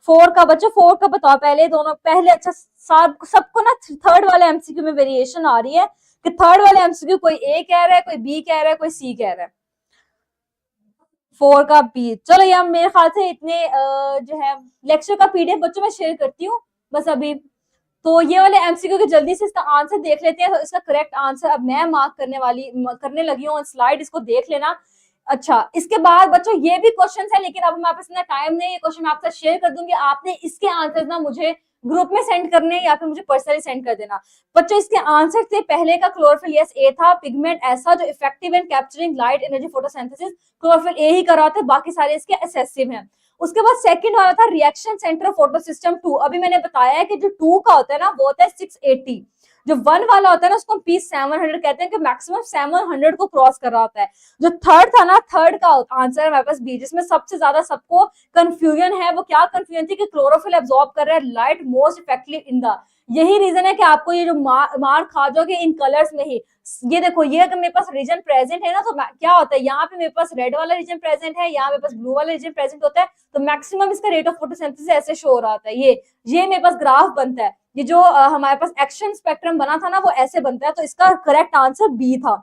4 का बच्चों, 4 का बताओ पहले दोनों, पहले अच्छा सबको ना थर्ड वाले एमसीक्यू में वेरिएशन आ रही है कि थर्ड वाले एमसीक्यू कोई ए कह रहा है, कोई बी कह रहा है, कोई सी कह रहा है। 4 का बी, चलो यार मेरे ख्याल से इतने जो है लेक्चर का पीडीएफ बच्चों में शेयर करती हूँ बस अभी। तो ये वाले एमसीक्यू के जल्दी से इसका आंसर देख लेते हैं। तो इसका करेक्ट आंसर अब मैं मार्क करने लगी हूँ स्लाइड, इसको देख लेना। अच्छा इसके बाद बच्चों ये भी क्वेश्चन है, लेकिन अब हमारे पास इतना टाइम नहीं है, क्वेश्चन मैं आपसे शेयर कर दूंगी, आपने इसके आंसर ना मुझे ग्रुप में सेंड करने या फिर मुझे पर्सनली सेंड कर देना। बच्चों इसके आंसर थे, पहले का क्लोरोफिल यस ए था, पिगमेंट ऐसा जो effective in capturing light energy photosynthesis, chlorophyll A ही कर रहा था, बाकी सारे इसके एसेसिव हैं। उसके बाद सेकंड वाला था रिएक्शन सेंटर फोटो सिस्टम 2। अभी मैंने बताया है कि जो 2 का होता है ना वो होता है 680, जो 1 वाला होता है ना उसको हम P700 कहते हैं कि मैक्सिमम 700 को क्रॉस कर रहा होता है। जो थर्ड था ना, थर्ड का आंसर है हमारे पास बी, जिसमें सबसे ज्यादा सबको कंफ्यूजन है। वो क्या कंफ्यूजन थी कि क्लोरोफिल एब्जॉर्ब कर रहा है light most effectively in the, यही रीजन है कि आपको ये जो मार खा जाओगे इन कलर्स में ही। ये देखो, ये अगर मेरे पास रीजन प्रेजेंट है ना तो क्या होता है, यहाँ पे मेरे पास रेड वाला रीजन प्रेजेंट है, यहाँ मेरे पास ब्लू वाला रीजन प्रेजेंट होता है, तो मैक्सिमम इसका रेट ऑफ फोटोसिंथेसिस ऐसे शो हो रहा होता है। ये मेरे पास ग्राफ बनता है। ये जो हमारे पास एक्शन स्पेक्ट्रम बना था ना वो ऐसे बनता है। तो इसका करेक्ट आंसर बी था।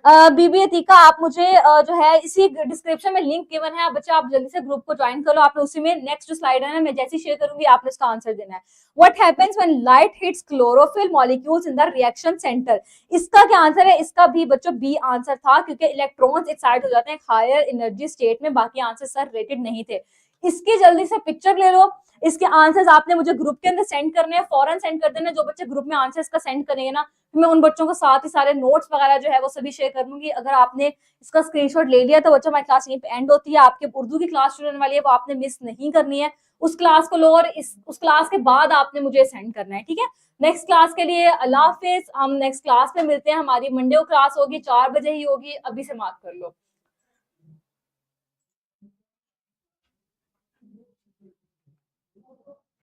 बीबी अतीका, आप मुझे जो है इसी डिस्क्रिप्शन में लिंक गिवन है, बच्चे आप जल्दी से ग्रुप को ज्वाइन कर लो। आपने उसी में नेक्स्ट जो स्लाइड है ना, मैं जैसे शेयर करूंगी आपने इसका आंसर देना है। What happens when light hits chlorophyll molecules in the reaction centre? इसका क्या आंसर है? इसका भी बच्चों बी आंसर था, क्योंकि इलेक्ट्रॉन्स एक्साइट हो जाते हैं हायर एनर्जी स्टेट में। बाकी आंसर सर रिलेटेड नहीं थे। इसकी जल्दी से पिक्चर ले लो। इसके आंसर्स आपने मुझे ग्रुप के अंदर सेंड करने हैं, फौरन सेंड कर देना। जो बच्चे ग्रुप में आंसर्स का सेंड करेंगे ना, मैं उन बच्चों को साथ ही सारे नोट्स वगैरह जो है वो सभी शेयर कर दूंगी। अगर आपने इसका स्क्रीनशॉट ले लिया तो बच्चों, हमारी क्लास यहीं पे एंड होती है। आपके उर्दू की क्लास शुरू होने वाली है, वो आपने मिस नहीं करनी है। उस क्लास को लो और उस क्लास के बाद आपने मुझे सेंड करना है, ठीक है। नेक्स्ट क्लास के लिए अल्लाह हाफिज। हम नेक्स्ट क्लास में मिलते हैं। हमारी मंडे को क्लास होगी 4 बजे ही होगी, अभी से मार्क कर लो।